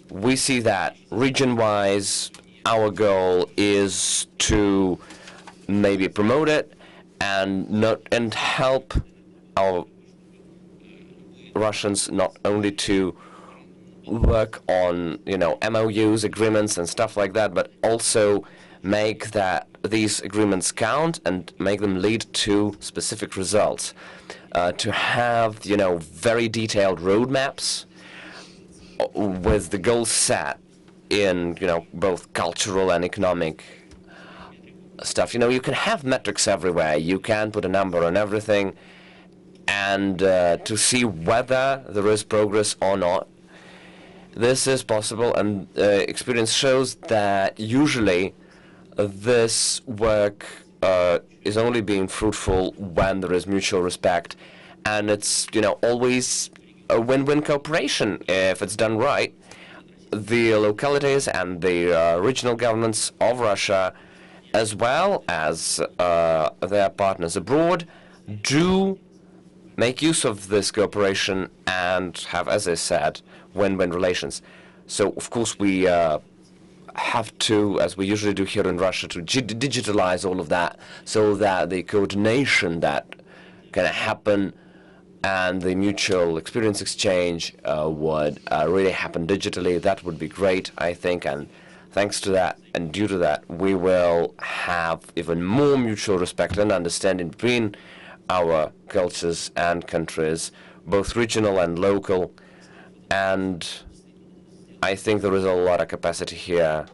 we see that region-wise, our goal is to maybe promote it and help our Russians not only to work on MOUs, agreements, and stuff like that, but also make these agreements count and make them lead to specific results. To have very detailed roadmaps with the goals set in, both cultural and economic stuff. You can have metrics everywhere. You can put a number on everything, and to see whether there is progress or not. This is possible, and experience shows that usually this work is only being fruitful when there is mutual respect, and it's always a win-win cooperation if it's done right. The localities and the regional governments of Russia, as well as their partners abroad, do make use of this cooperation and have, as I said, win-win relations. So, of course, we have to, as we usually do here in Russia, to digitalize all of that so that the coordination that can happen and the mutual experience exchange would really happen digitally. That would be great, I think, and thanks to that and due to that, we will have even more mutual respect and understanding between our cultures and countries, both regional and local, and I think there is a lot of capacity here.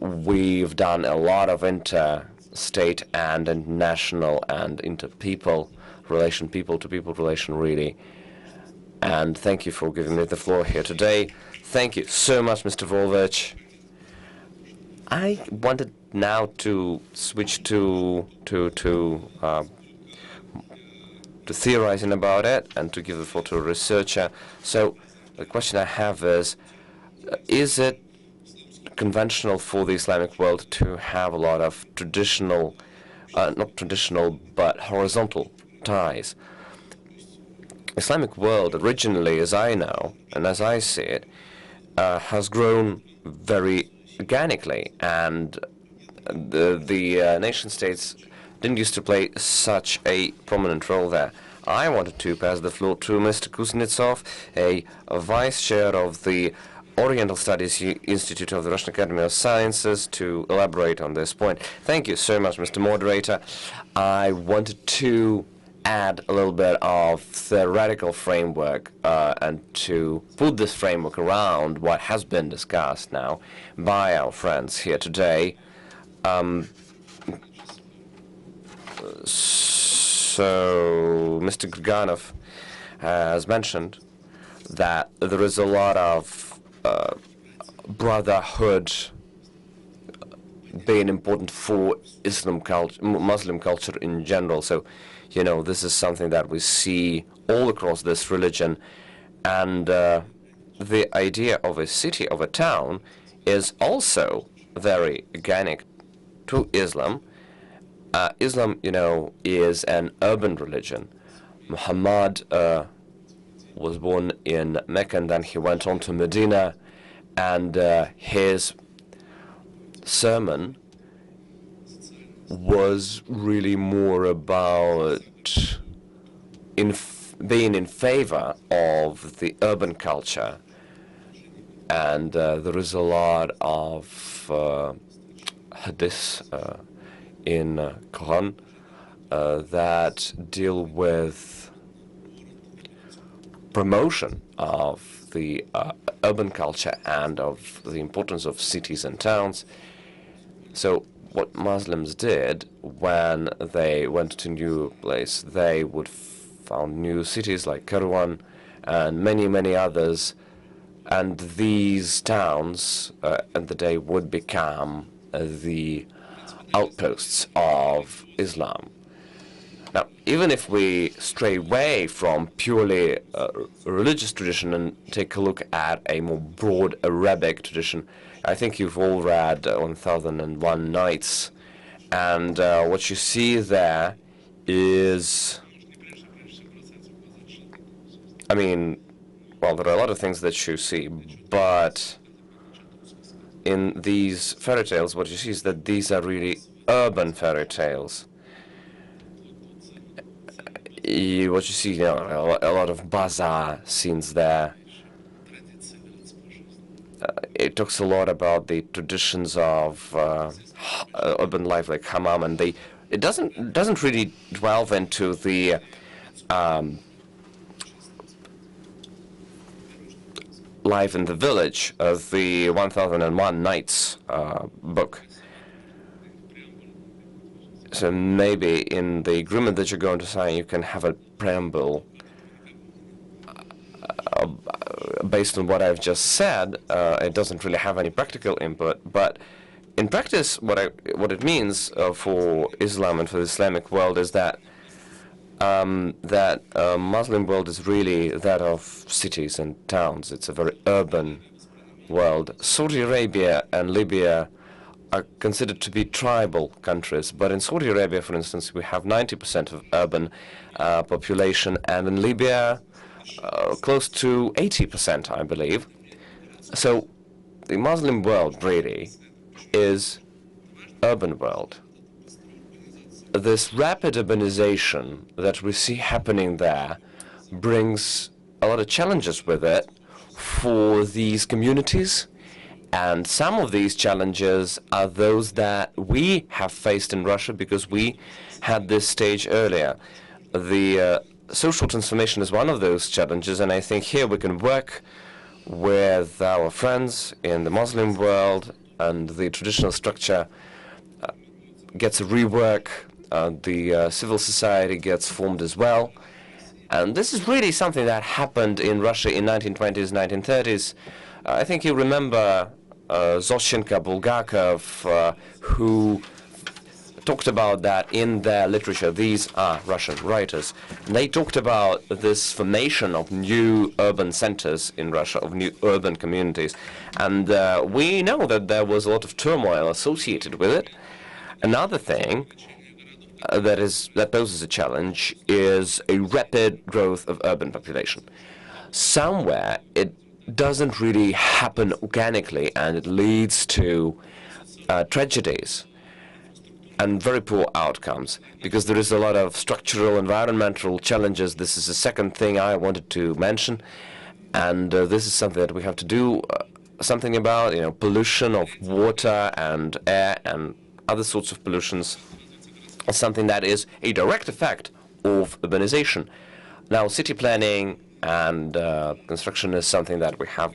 We've done a lot of inter-state and international and inter-people relation, people-to-people relation, really. And thank you for giving me the floor here today. Thank you so much, Mr. Volvich. I wanted now to switch to theorizing about it and to give the floor to a researcher. So the question I have is it conventional for the Islamic world to have a lot of traditional, not traditional, but horizontal ties? Islamic world originally, as I know and as I see it, has grown very organically, and the nation states didn't used to play such a prominent role there. I wanted to pass the floor to Mr. Kuznetsov, a vice chair of the Oriental Studies Institute of the Russian Academy of Sciences, to elaborate on this point. Thank you so much, Mr. Moderator. I wanted to add a little bit of theoretical framework and to put this framework around what has been discussed now by our friends here today. So Mr. Griganov has mentioned that there is a lot of brotherhood being important for Muslim culture in general. So, this is something that we see all across this religion. And the idea of a city, of a town, is also very organic to Islam. Islam, is an urban religion. Muhammad was born in Mecca, and then he went on to Medina, and his sermon was really more about being in favor of the urban culture. And there is a lot of hadith in Quran that deal with promotion of the urban culture and of the importance of cities and towns. So what Muslims did when they went to a new place, they would found new cities like Kairouan and many, many others, and these towns at the day would become the outposts of Islam. Now, even if we stray away from purely religious tradition and take a look at a more broad Arabic tradition, I think you've all read 1001 Nights, and what you see there is, well, there are a lot of things that you see, but in these fairy tales, what you see is that these are really urban fairy tales. What you see, a lot of bazaar scenes there. It talks a lot about the traditions of urban life, like hammam, and it doesn't really delve into the Life in the Village, the 1001 Nights book. So maybe in the agreement that you're going to sign, you can have a preamble based on what I've just said. It doesn't really have any practical input, but in practice, what it means for Islam and for the Islamic world is that Muslim world is really that of cities and towns. It's a very urban world. Saudi Arabia and Libya are considered to be tribal countries, but in Saudi Arabia, for instance, we have 90% of urban population, and in Libya, close to 80%, I believe. So the Muslim world really is urban world. This rapid urbanization that we see happening there brings a lot of challenges with it for these communities, and some of these challenges are those that we have faced in Russia because we had this stage earlier. The social transformation is one of those challenges, and I think here we can work with our friends in the Muslim world, and the traditional structure gets a rework. The civil society gets formed as well. And this is really something that happened in Russia in 1920s, 1930s. I think you remember Zoshenko, Bulgakov, who talked about that in their literature. These are Russian writers. And they talked about this formation of new urban centers in Russia, of new urban communities. And we know that there was a lot of turmoil associated with it. Another thing that poses a challenge is a rapid growth of urban population. Somewhere it doesn't really happen organically, and it leads to tragedies and very poor outcomes, because there is a lot of structural environmental challenges. This is the second thing I wanted to mention, and this is something that we have to do something about, pollution of water and air and other sorts of pollutions, something that is a direct effect of urbanization. Now, city planning and construction is something that we have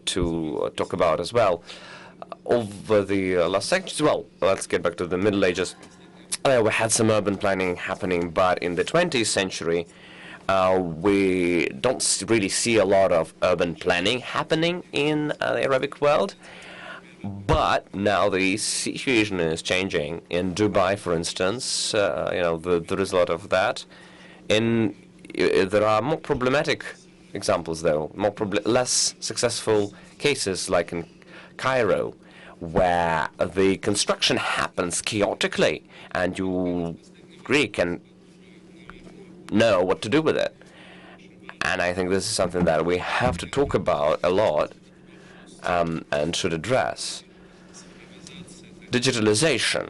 to talk about as well. Over the last centuries, well, let's get back to the Middle Ages. We had some urban planning happening, but in the 20th century, we don't really see a lot of urban planning happening in the Arabic world. But now the situation is changing. In Dubai, for instance, there is a lot of that. There are more problematic examples, though, less successful cases, like in Cairo, where the construction happens chaotically, and you really can know what to do with it. And I think this is something that we have to talk about a lot and should address. Digitalization,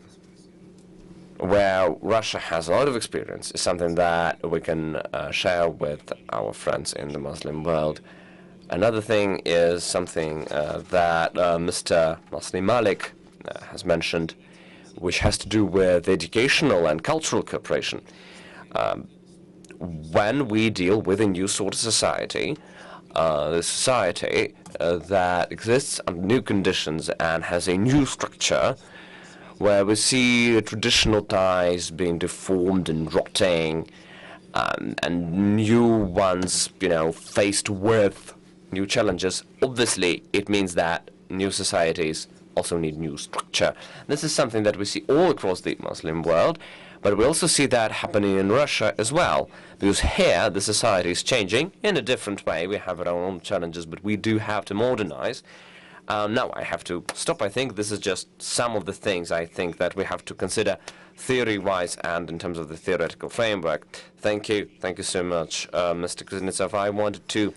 where Russia has a lot of experience, is something that we can share with our friends in the Muslim world. Another thing is something that Mr. Masni Malik has mentioned, which has to do with educational and cultural cooperation. When we deal with a new sort of society, the society that exists under new conditions and has a new structure, where we see traditional ties being deformed and rotting, and new ones, faced with new challenges, obviously it means that new societies also need new structure. This is something that we see all across the Muslim world, but we also see that happening in Russia as well, because here the society is changing in a different way. We have our own challenges, but we do have to modernize. Now I have to stop. I think this is just some of the things I think that we have to consider theory-wise and in terms of the theoretical framework. Thank you so much, Mr. Kuznetsov. I wanted to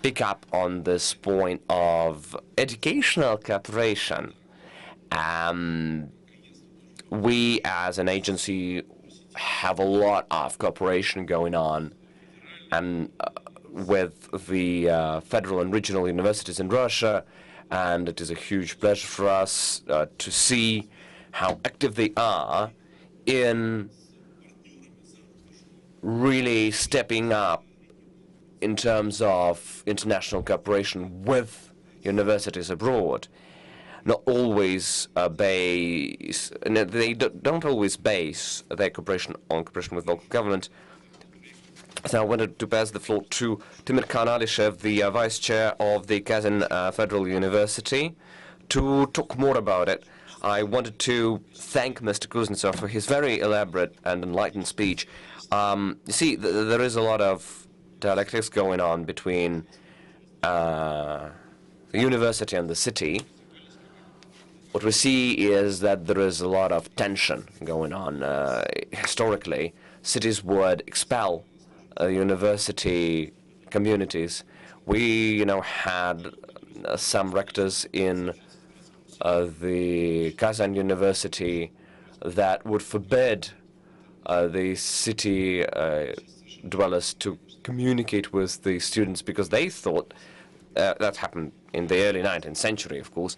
pick up on this point of educational cooperation. We as an agency have a lot of cooperation going on, and with the federal and regional universities in Russia, and it is a huge pleasure for us to see how active they are in really stepping up in terms of international cooperation with universities abroad. Not always base, and they don't always base their cooperation on cooperation with local government. So I wanted to pass the floor to Timur Kanalishev, the vice chair of the Kazan Federal University, to talk more about it. I wanted to thank Mr. Kuznetsov for his very elaborate and enlightened speech. You see, there is a lot of dialectics going on between the university and the city. What we see is that there is a lot of tension going on. Historically, cities would expel university communities. We, had some rectors in the Kazan University that would forbid the city dwellers to communicate with the students because they thought that happened in the early 19th century, of course,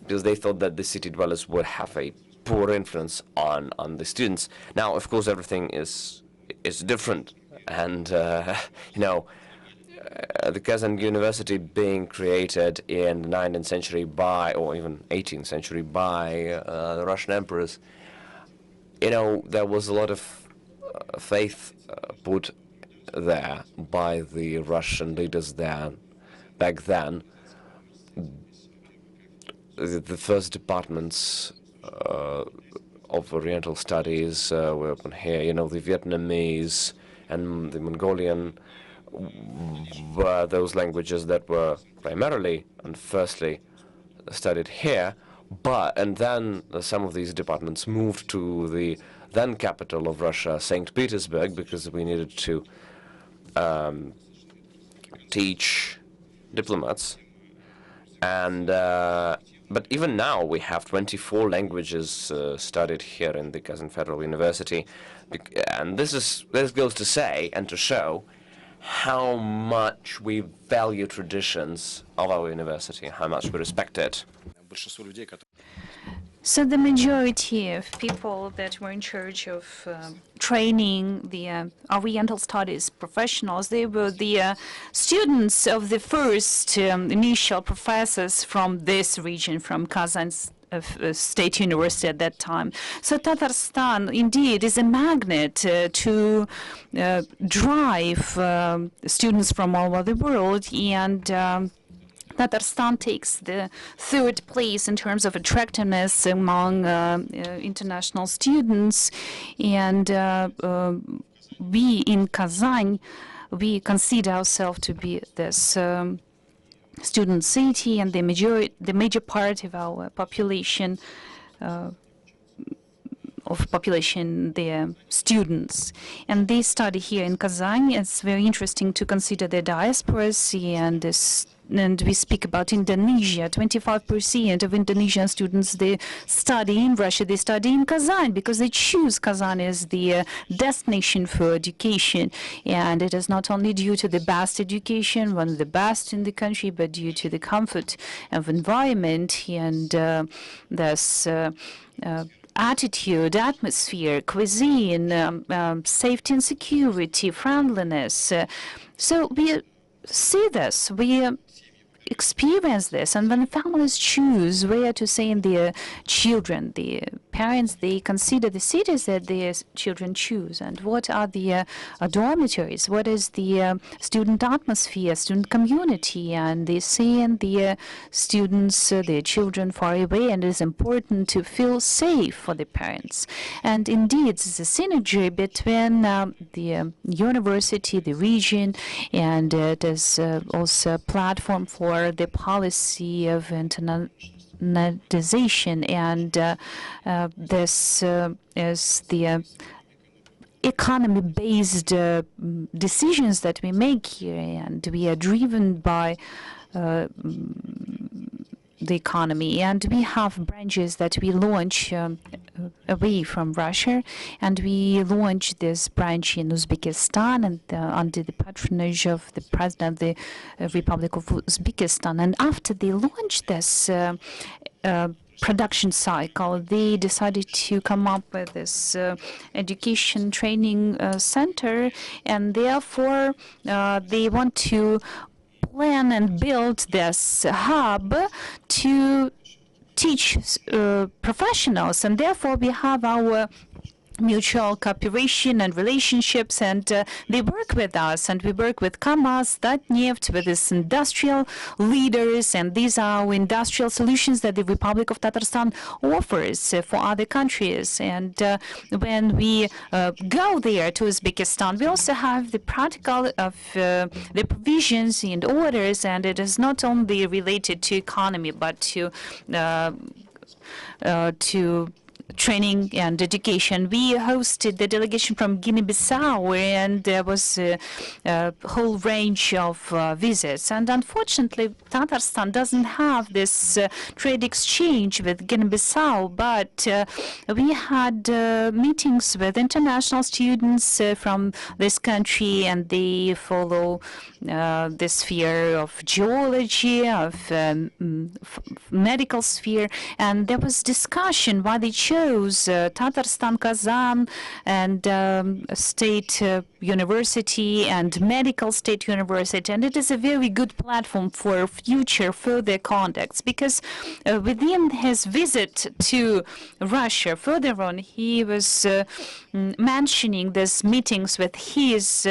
because they thought that the city dwellers would have a poor influence on the students. Now, of course, everything is different, and the Kazan University being created in the 19th century by, or even 18th century by the Russian emperors, there was a lot of faith put there by the Russian leaders there back then. The first departments of Oriental studies were open here. The Vietnamese and the Mongolian were those languages that were primarily and firstly studied here. And then some of these departments moved to the then capital of Russia, St. Petersburg, because we needed to teach diplomats. And but even now we have 24 languages studied here in the Kazan Federal University, and this goes to say and to show how much we value traditions of our university, how much we respect it. So the majority of people that were in charge of training the Oriental Studies professionals, they were the students of the first initial professors from this region, from Kazan State University at that time. So Tatarstan, indeed, is a magnet to drive students from all over the world, and Tatarstan takes the third place in terms of attractiveness among international students, and we in Kazan, we consider ourselves to be this student city, and the major part of our population the students, and they study here in Kazan. It's very interesting to consider the diasporas, and we speak about Indonesia. 25% of Indonesian students, they study in Russia, they study in Kazan because they choose Kazan as the destination for education. And it is not only due to the best education, one of the best in the country, but due to the comfort of environment and this attitude, atmosphere, cuisine, safety and security, friendliness. So we see this, we experience this, and when families choose where to send their children, the parents, they consider the cities that their children choose, and what are the dormitories, what is the student atmosphere, student community, and they send their students, their children far away, and it is important to feel safe for the parents. And indeed, it's a synergy between the university, the region, and it is also a platform for the policy of internationalization, and this is the economy-based decisions that we make here, and we are driven by the economy, and we have branches that we launch away from Russia, and we launched this branch in Uzbekistan and under the patronage of the President of the Republic of Uzbekistan. And after they launched this production cycle, they decided to come up with this education training center, and therefore they want to plan and build this hub to teach professionals, and therefore we have our mutual cooperation and relationships, and they work with us, and we work with KAMAZ, Tatneft, with these industrial leaders, and these are our industrial solutions that the Republic of Tatarstan offers for other countries. And when we go there to Uzbekistan, we also have the practical of the provisions and orders, and it is not only related to economy, but to training and education. We hosted the delegation from Guinea-Bissau, and there was a whole range of visits. And unfortunately, Tatarstan doesn't have this trade exchange with Guinea-Bissau, but we had meetings with international students from this country, and they follow the sphere of geology, of medical sphere, and there was discussion why they chose Tatarstan, Kazan, and State University and Medical State University, and it is a very good platform for future further contacts, because within his visit to Russia, further on, he was mentioning these meetings with his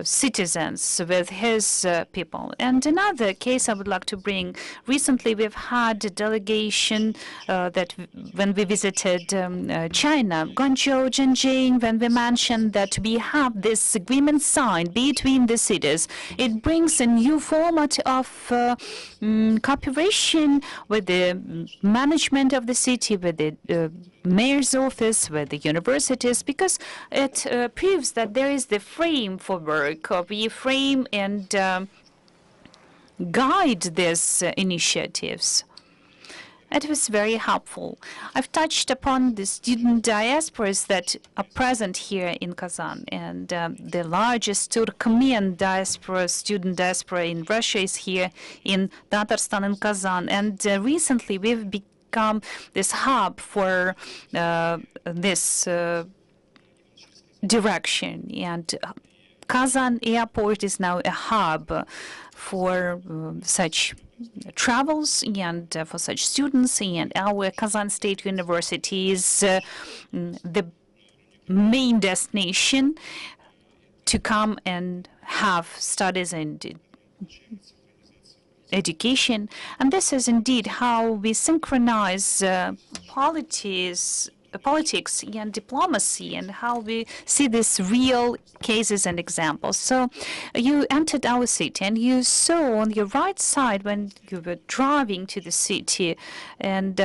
citizens, with his people. And another case I would like to bring, recently we've had a delegation that when we visited China, Guangzhou, Zhenjiang, when we mentioned that we have this agreement signed between the cities, it brings a new format of cooperation with the management of the city, with the mayor's office, with the universities, because it proves that there is the frame for work. We frame and guide these initiatives. It was very helpful. I've touched upon the student diasporas that are present here in Kazan, and the largest Turkmen diaspora, student diaspora in Russia, is here in Tatarstan and Kazan. And recently we've become this hub for this direction, and Kazan airport is now a hub for such travels and for such students, and our Kazan State University is the main destination to come and have studies and education. And this is indeed how we synchronize politics and diplomacy, and how we see these real cases and examples. So you entered our city, and you saw on your right side when you were driving to the city, and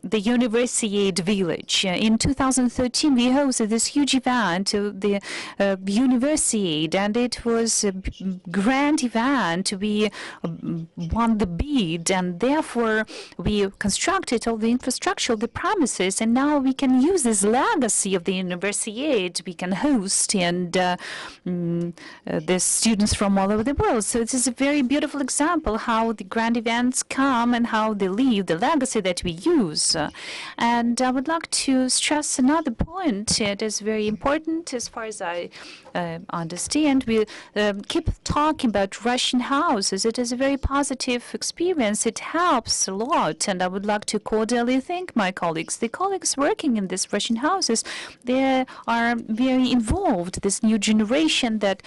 the Universiade village. In 2013, we hosted this huge event, the Universiade, and it was a grand event. We won the bid, and therefore we constructed all the infrastructure, the premises, and now we can use this legacy of the Universiade. We can host and the students from all over the world. So it is a very beautiful example how the grand events come and how they leave the legacy that we use. And I would like to stress another point. It is very important as far as I understand. We keep talking about Russian houses. It is a very positive experience. It helps a lot, and I would like to cordially thank my colleagues. The colleagues working in these Russian houses, they are very involved. This new generation that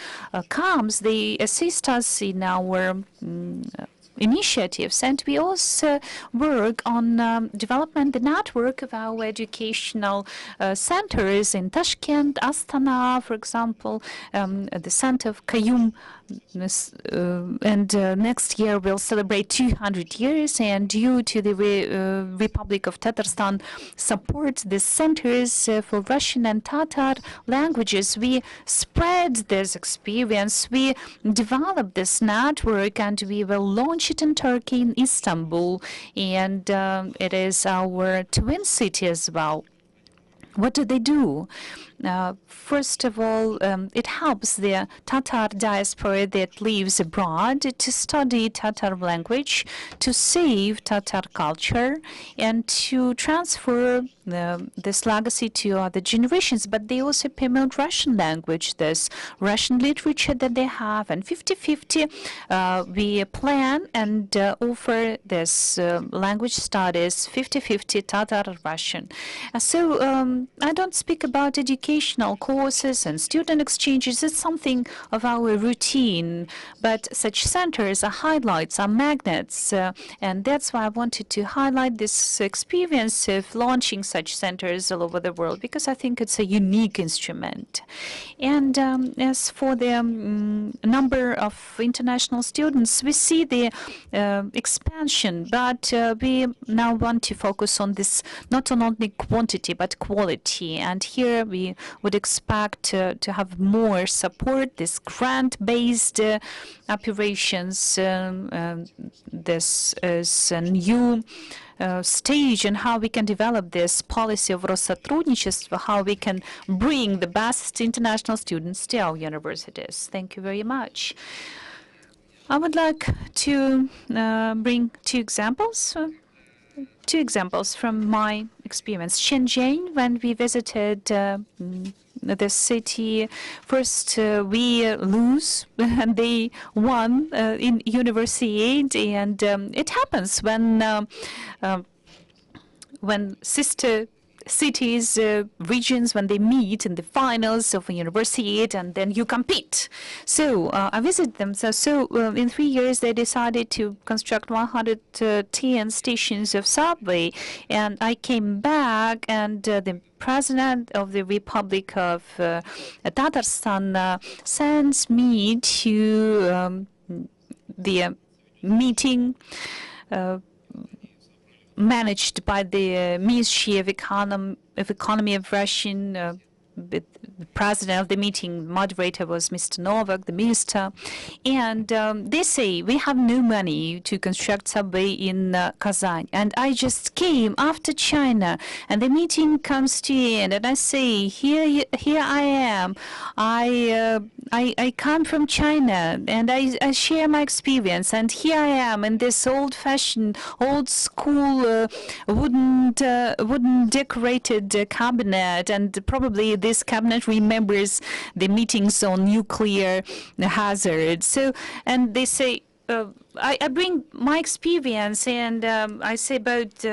comes, they assist us in our initiatives, and we also work on development the network of our educational centers in Tashkent, Astana, for example, the center of Kayum next year we'll celebrate 200 years, and due to the Republic of Tatarstan support the centers for Russian and Tatar languages, we spread this experience, we developed this network, and we will launch it in Turkey, in Istanbul, and it is our twin city as well. What do they do? First of all, it helps the Tatar diaspora that lives abroad to study Tatar language, to save Tatar culture, and to transfer this legacy to other generations. But they also promote Russian language, this Russian literature that they have, and 50-50 we plan and offer this language studies, 50-50 Tatar Russian. So I don't speak about educational courses and student exchanges. It's something of our routine, but such centers are highlights, are magnets, and that's why I wanted to highlight this experience of launching such centers all over the world, because I think it's a unique instrument. And as for the number of international students, we see the expansion, but we now want to focus on this, not on only quantity, but quality. And here we would expect to have more support, this grant-based operations. This is a new stage in how we can develop this policy of Rossotrudnichestvo, how we can bring the best international students to our universities. Thank you very much. I would like to bring two examples from my experience. Shenzhen, when we visited the city, first we lose and they won in University Aid, and it happens when sister cities, regions, when they meet in the finals of a university aid, and then you compete. So I visit them. So in 3 years, they decided to construct 110 stations of subway. And I came back, and the president of the Republic of Tatarstan sends me to the meeting managed by the Ministry of Economy of Russian. The president of the meeting, moderator was Mr. Novak, the minister, and they say we have no money to construct subway in Kazan. And I just came after China, and the meeting comes to the end, and I say, here I am. I come from China, and I share my experience, and here I am in this old-fashioned, old-school, wooden decorated cabinet, and probably this cabinet remembers the meetings on nuclear hazard. So, and they say, I bring my experience, and I say about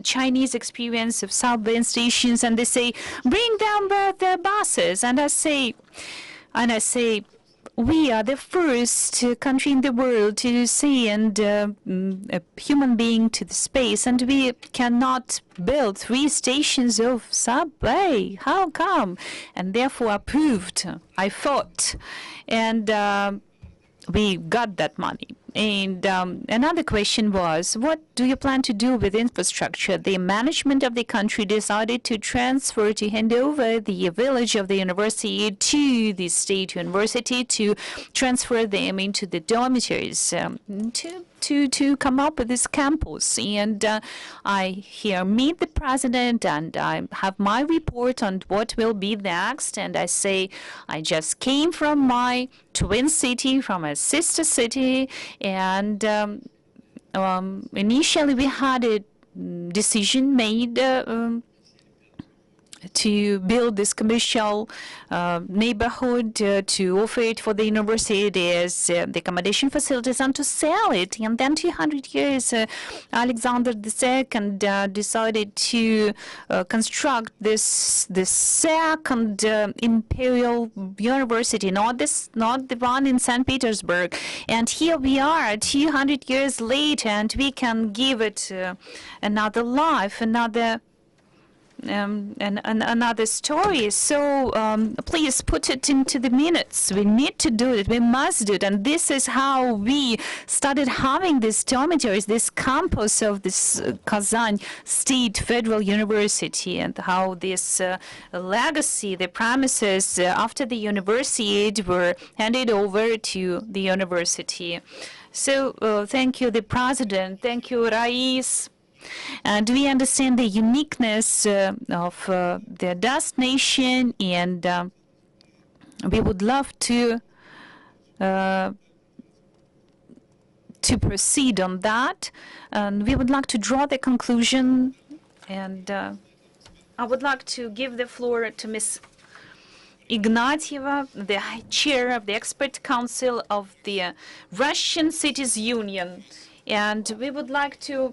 Chinese experience of subway stations, and they say, bring down the buses, and I say, we are the first country in the world to send a human being to the space, and we cannot build 3 stations of subway. How come? And therefore approved. I fought, and we got that money. And another question was, what do you plan to do with infrastructure? The management of the country decided to hand over the village of the university to the state university, to transfer them into the dormitories, to come up with this campus. And I here meet the president, and I have my report on what will be next. And I say, I just came from my twin city, from a sister city, and initially we had a decision made to build this commercial neighborhood, to offer it for the university as the accommodation facilities, and to sell it. And then 200 years, Alexander II decided to construct this second imperial university, not the one in St. Petersburg. And here we are 200 years later, and we can give it another life, another another story. So please put it into the minutes. We need to do it. We must do it. And this is how we started having these dormitories, this campus of this Kazan State Federal University, and how this legacy, the premises after the university were handed over to the university. So thank you, the president. Thank you, Rais. And we understand the uniqueness of the destination, and we would love to proceed on that. And we would like to draw the conclusion, and I would like to give the floor to Ms. Ignatieva, the chair of the expert council of the Russian Cities Union, and we would like to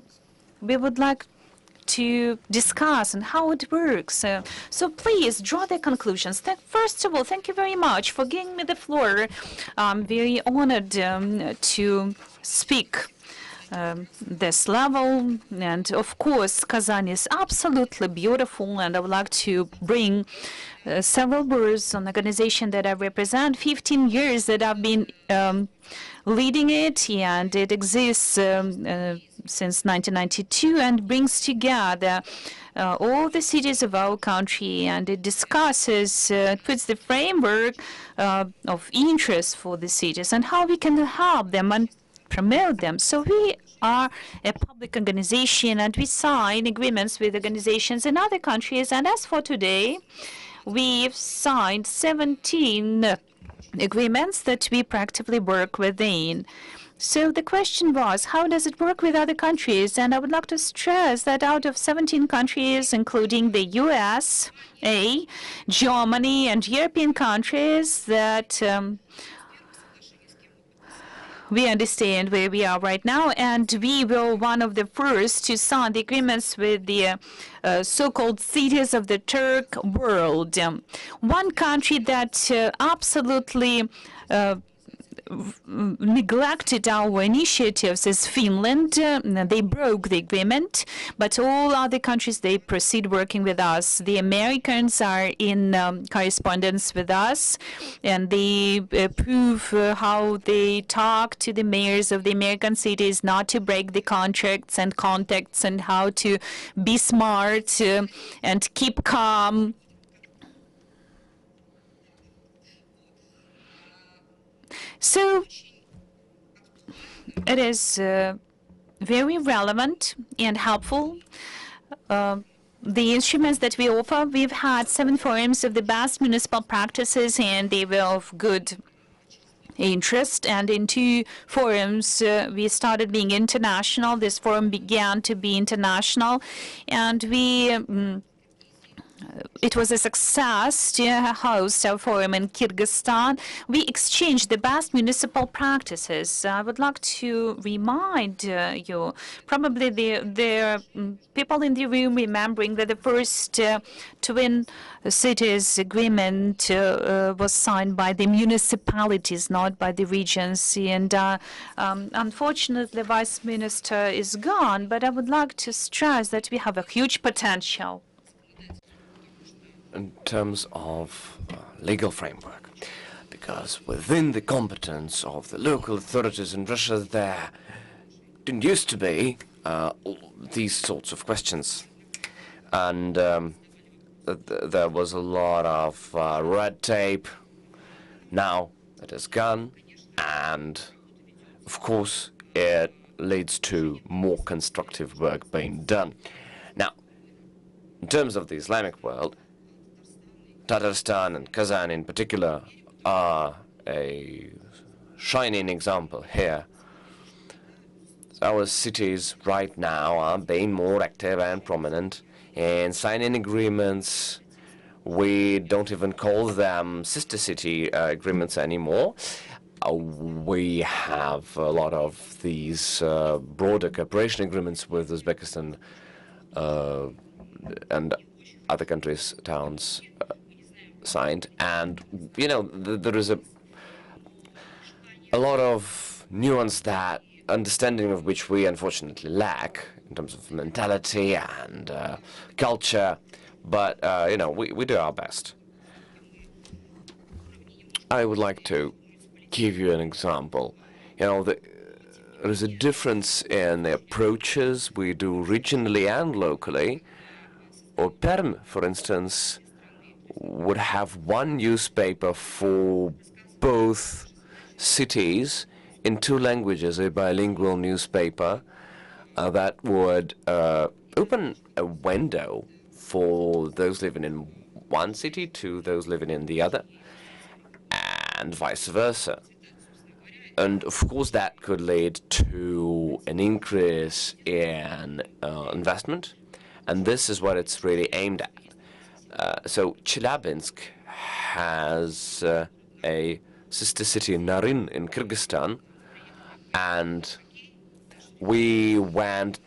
discuss on how it works. So please draw the conclusions. First of all, thank you very much for giving me the floor. I'm very honored to speak this level. And of course, Kazan is absolutely beautiful, and I would like to bring several words on the organization that I represent. 15 years that I've been leading it, and it exists since 1992 and brings together all the cities of our country, and it discusses, puts the framework of interest for the cities and how we can help them and promote them. So we are a public organization, and we sign agreements with organizations in other countries. And as for today, we've signed 17 agreements that we practically work within. So the question was, how does it work with other countries? And I would like to stress that out of 17 countries, including the USA, Germany, and European countries, that we understand where we are right now, and we were one of the first to sign the agreements with the so-called cities of the Turk world. One country that absolutely neglected our initiatives is Finland. They broke the agreement, but all other countries, they proceed working with us. The Americans are in correspondence with us, and they prove how they talk to the mayors of the American cities not to break the contracts and contacts, and how to be smart and keep calm. So it is very relevant and helpful. The instruments that we offer, we've had 7 forums of the best municipal practices, and they were of good interest. And in 2 forums, we started being international. This forum began to be international, and it was a success to host our forum in Kyrgyzstan. We exchanged the best municipal practices. I would like to remind you, probably the people in the room remembering that the first Twin Cities agreement was signed by the municipalities, not by the regions. And unfortunately, the Vice Minister is gone, but I would like to stress that we have a huge potential in terms of legal framework, because within the competence of the local authorities in Russia, there didn't used to be these sorts of questions, and there was a lot of red tape. Now it is gone, and of course it leads to more constructive work being done. Now, in terms of the Islamic world, Tatarstan and Kazan in particular are a shining example here. Our cities right now are being more active and prominent in signing agreements. We don't even call them sister city agreements anymore. We have a lot of these broader cooperation agreements with Uzbekistan and other countries' towns signed, and there is a lot of nuance, that understanding of which we unfortunately lack in terms of mentality and culture. but you know, we do our best. I would like to give you an example. You know, there's a difference in the approaches we do regionally and locally. Or Perm, for instance, would have one newspaper for both cities in 2 languages, a bilingual newspaper that would open a window for those living in one city to those living in the other, and vice versa. And of course, that could lead to an increase in investment, and this is what it's really aimed at. So Chelyabinsk has a sister city, Narin, in Kyrgyzstan, and we went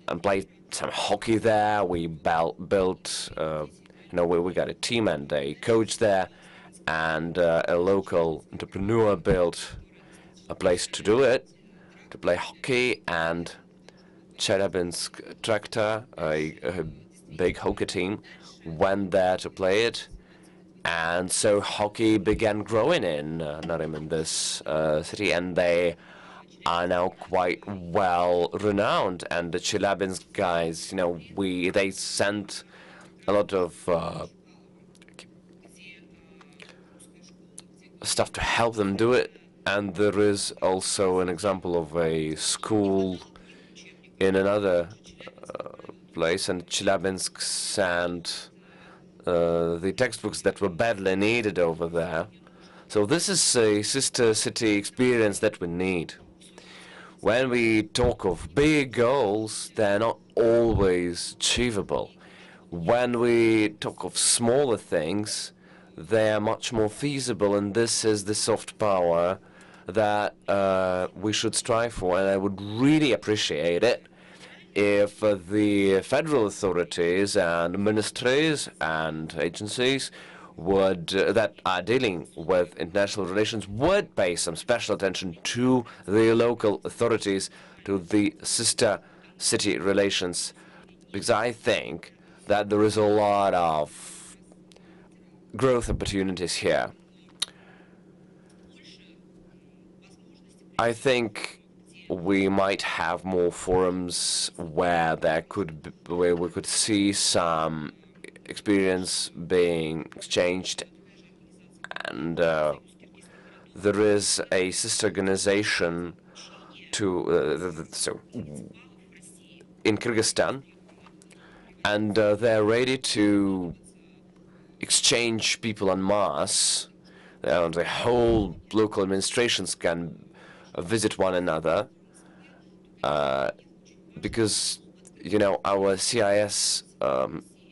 and played some hockey there. We built, we got a team and a coach there, and a local entrepreneur built a place to do it, to play hockey, and Chelyabinsk Tractor, a big hockey team, went there to play it. And so hockey began growing in Narim, in this city, and they are now quite well renowned. And the Chelyabinsk guys, they sent a lot of stuff to help them do it. And there is also an example of a school in another place, and Chelyabinsk sent the textbooks that were badly needed over there. So this is a sister city experience that we need. When we talk of big goals, they're not always achievable. When we talk of smaller things, they are much more feasible, and this is the soft power that we should strive for. And I would really appreciate it if the federal authorities and ministries and agencies would that are dealing with international relations would pay some special attention to the local authorities, to the sister city relations, because I think that there is a lot of growth opportunities here. I think we might have more forums where where we could see some experience being exchanged, and there is a sister organization in Kyrgyzstan, and they're ready to exchange people en masse. The whole local administrations can visit one another, because our CIS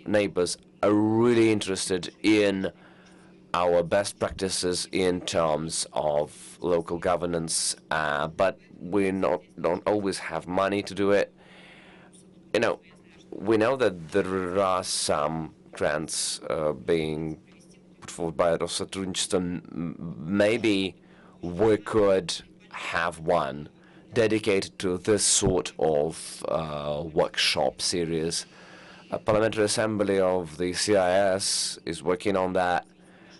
neighbors are really interested in our best practices in terms of local governance, but we don't always have money to do it. We know that there are some grants being put forward by Rossotrudnichestvo. Maybe we could have one dedicated to this sort of workshop series. A parliamentary assembly of the CIS is working on that.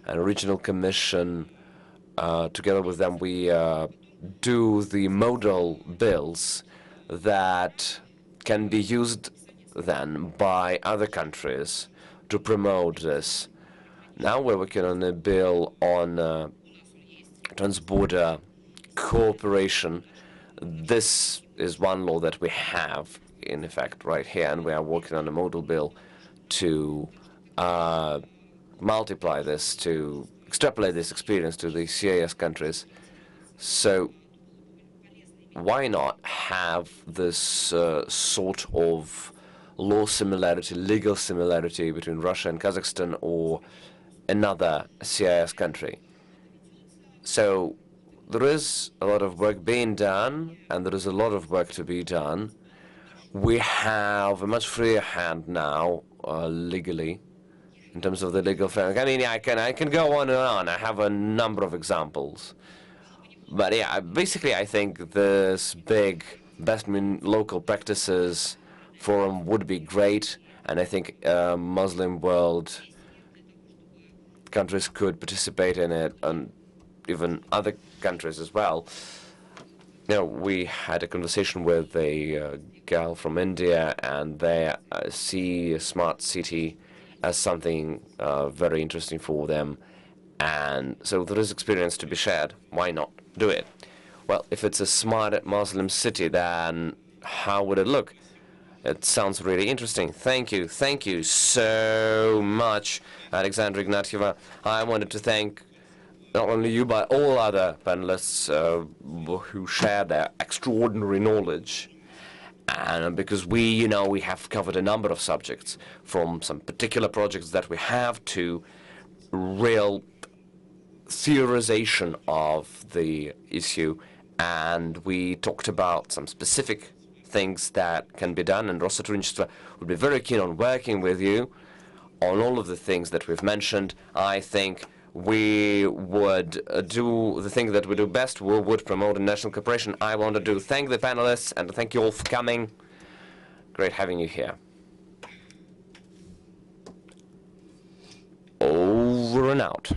An regional commission, together with them, we do the modal bills that can be used then by other countries to promote this. Now we're working on a bill on transborder cooperation. This is one law that we have in effect right here, and we are working on a model bill to multiply this, to extrapolate this experience to the CIS countries. So why not have this sort of law similarity, legal similarity between Russia and Kazakhstan or another CIS country? So there is a lot of work being done, and there is a lot of work to be done. We have a much freer hand now, legally, in terms of the legal framework. I mean, I can go on and on. I have a number of examples. But yeah, basically, I think this big best local practices forum would be great, and I think Muslim world countries could participate in it, and even other countries as well. We had a conversation with a girl from India, and they see a smart city as something very interesting for them. And so there is experience to be shared. Why not do it? Well, if it's a smart Muslim city, then how would it look? It sounds really interesting. Thank you so much, Alexandra Ignatieva. I wanted to thank not only you, but all other panelists who share their extraordinary knowledge. And because we have covered a number of subjects, from some particular projects that we have to real theorization of the issue, and we talked about some specific things that can be done, and Rossotrudnichestvo would be very keen on working with you on all of the things that we've mentioned. I think we would do the thing that we do best. We would promote international cooperation. I want to thank the panelists and thank you all for coming. Great having you here. Over and out.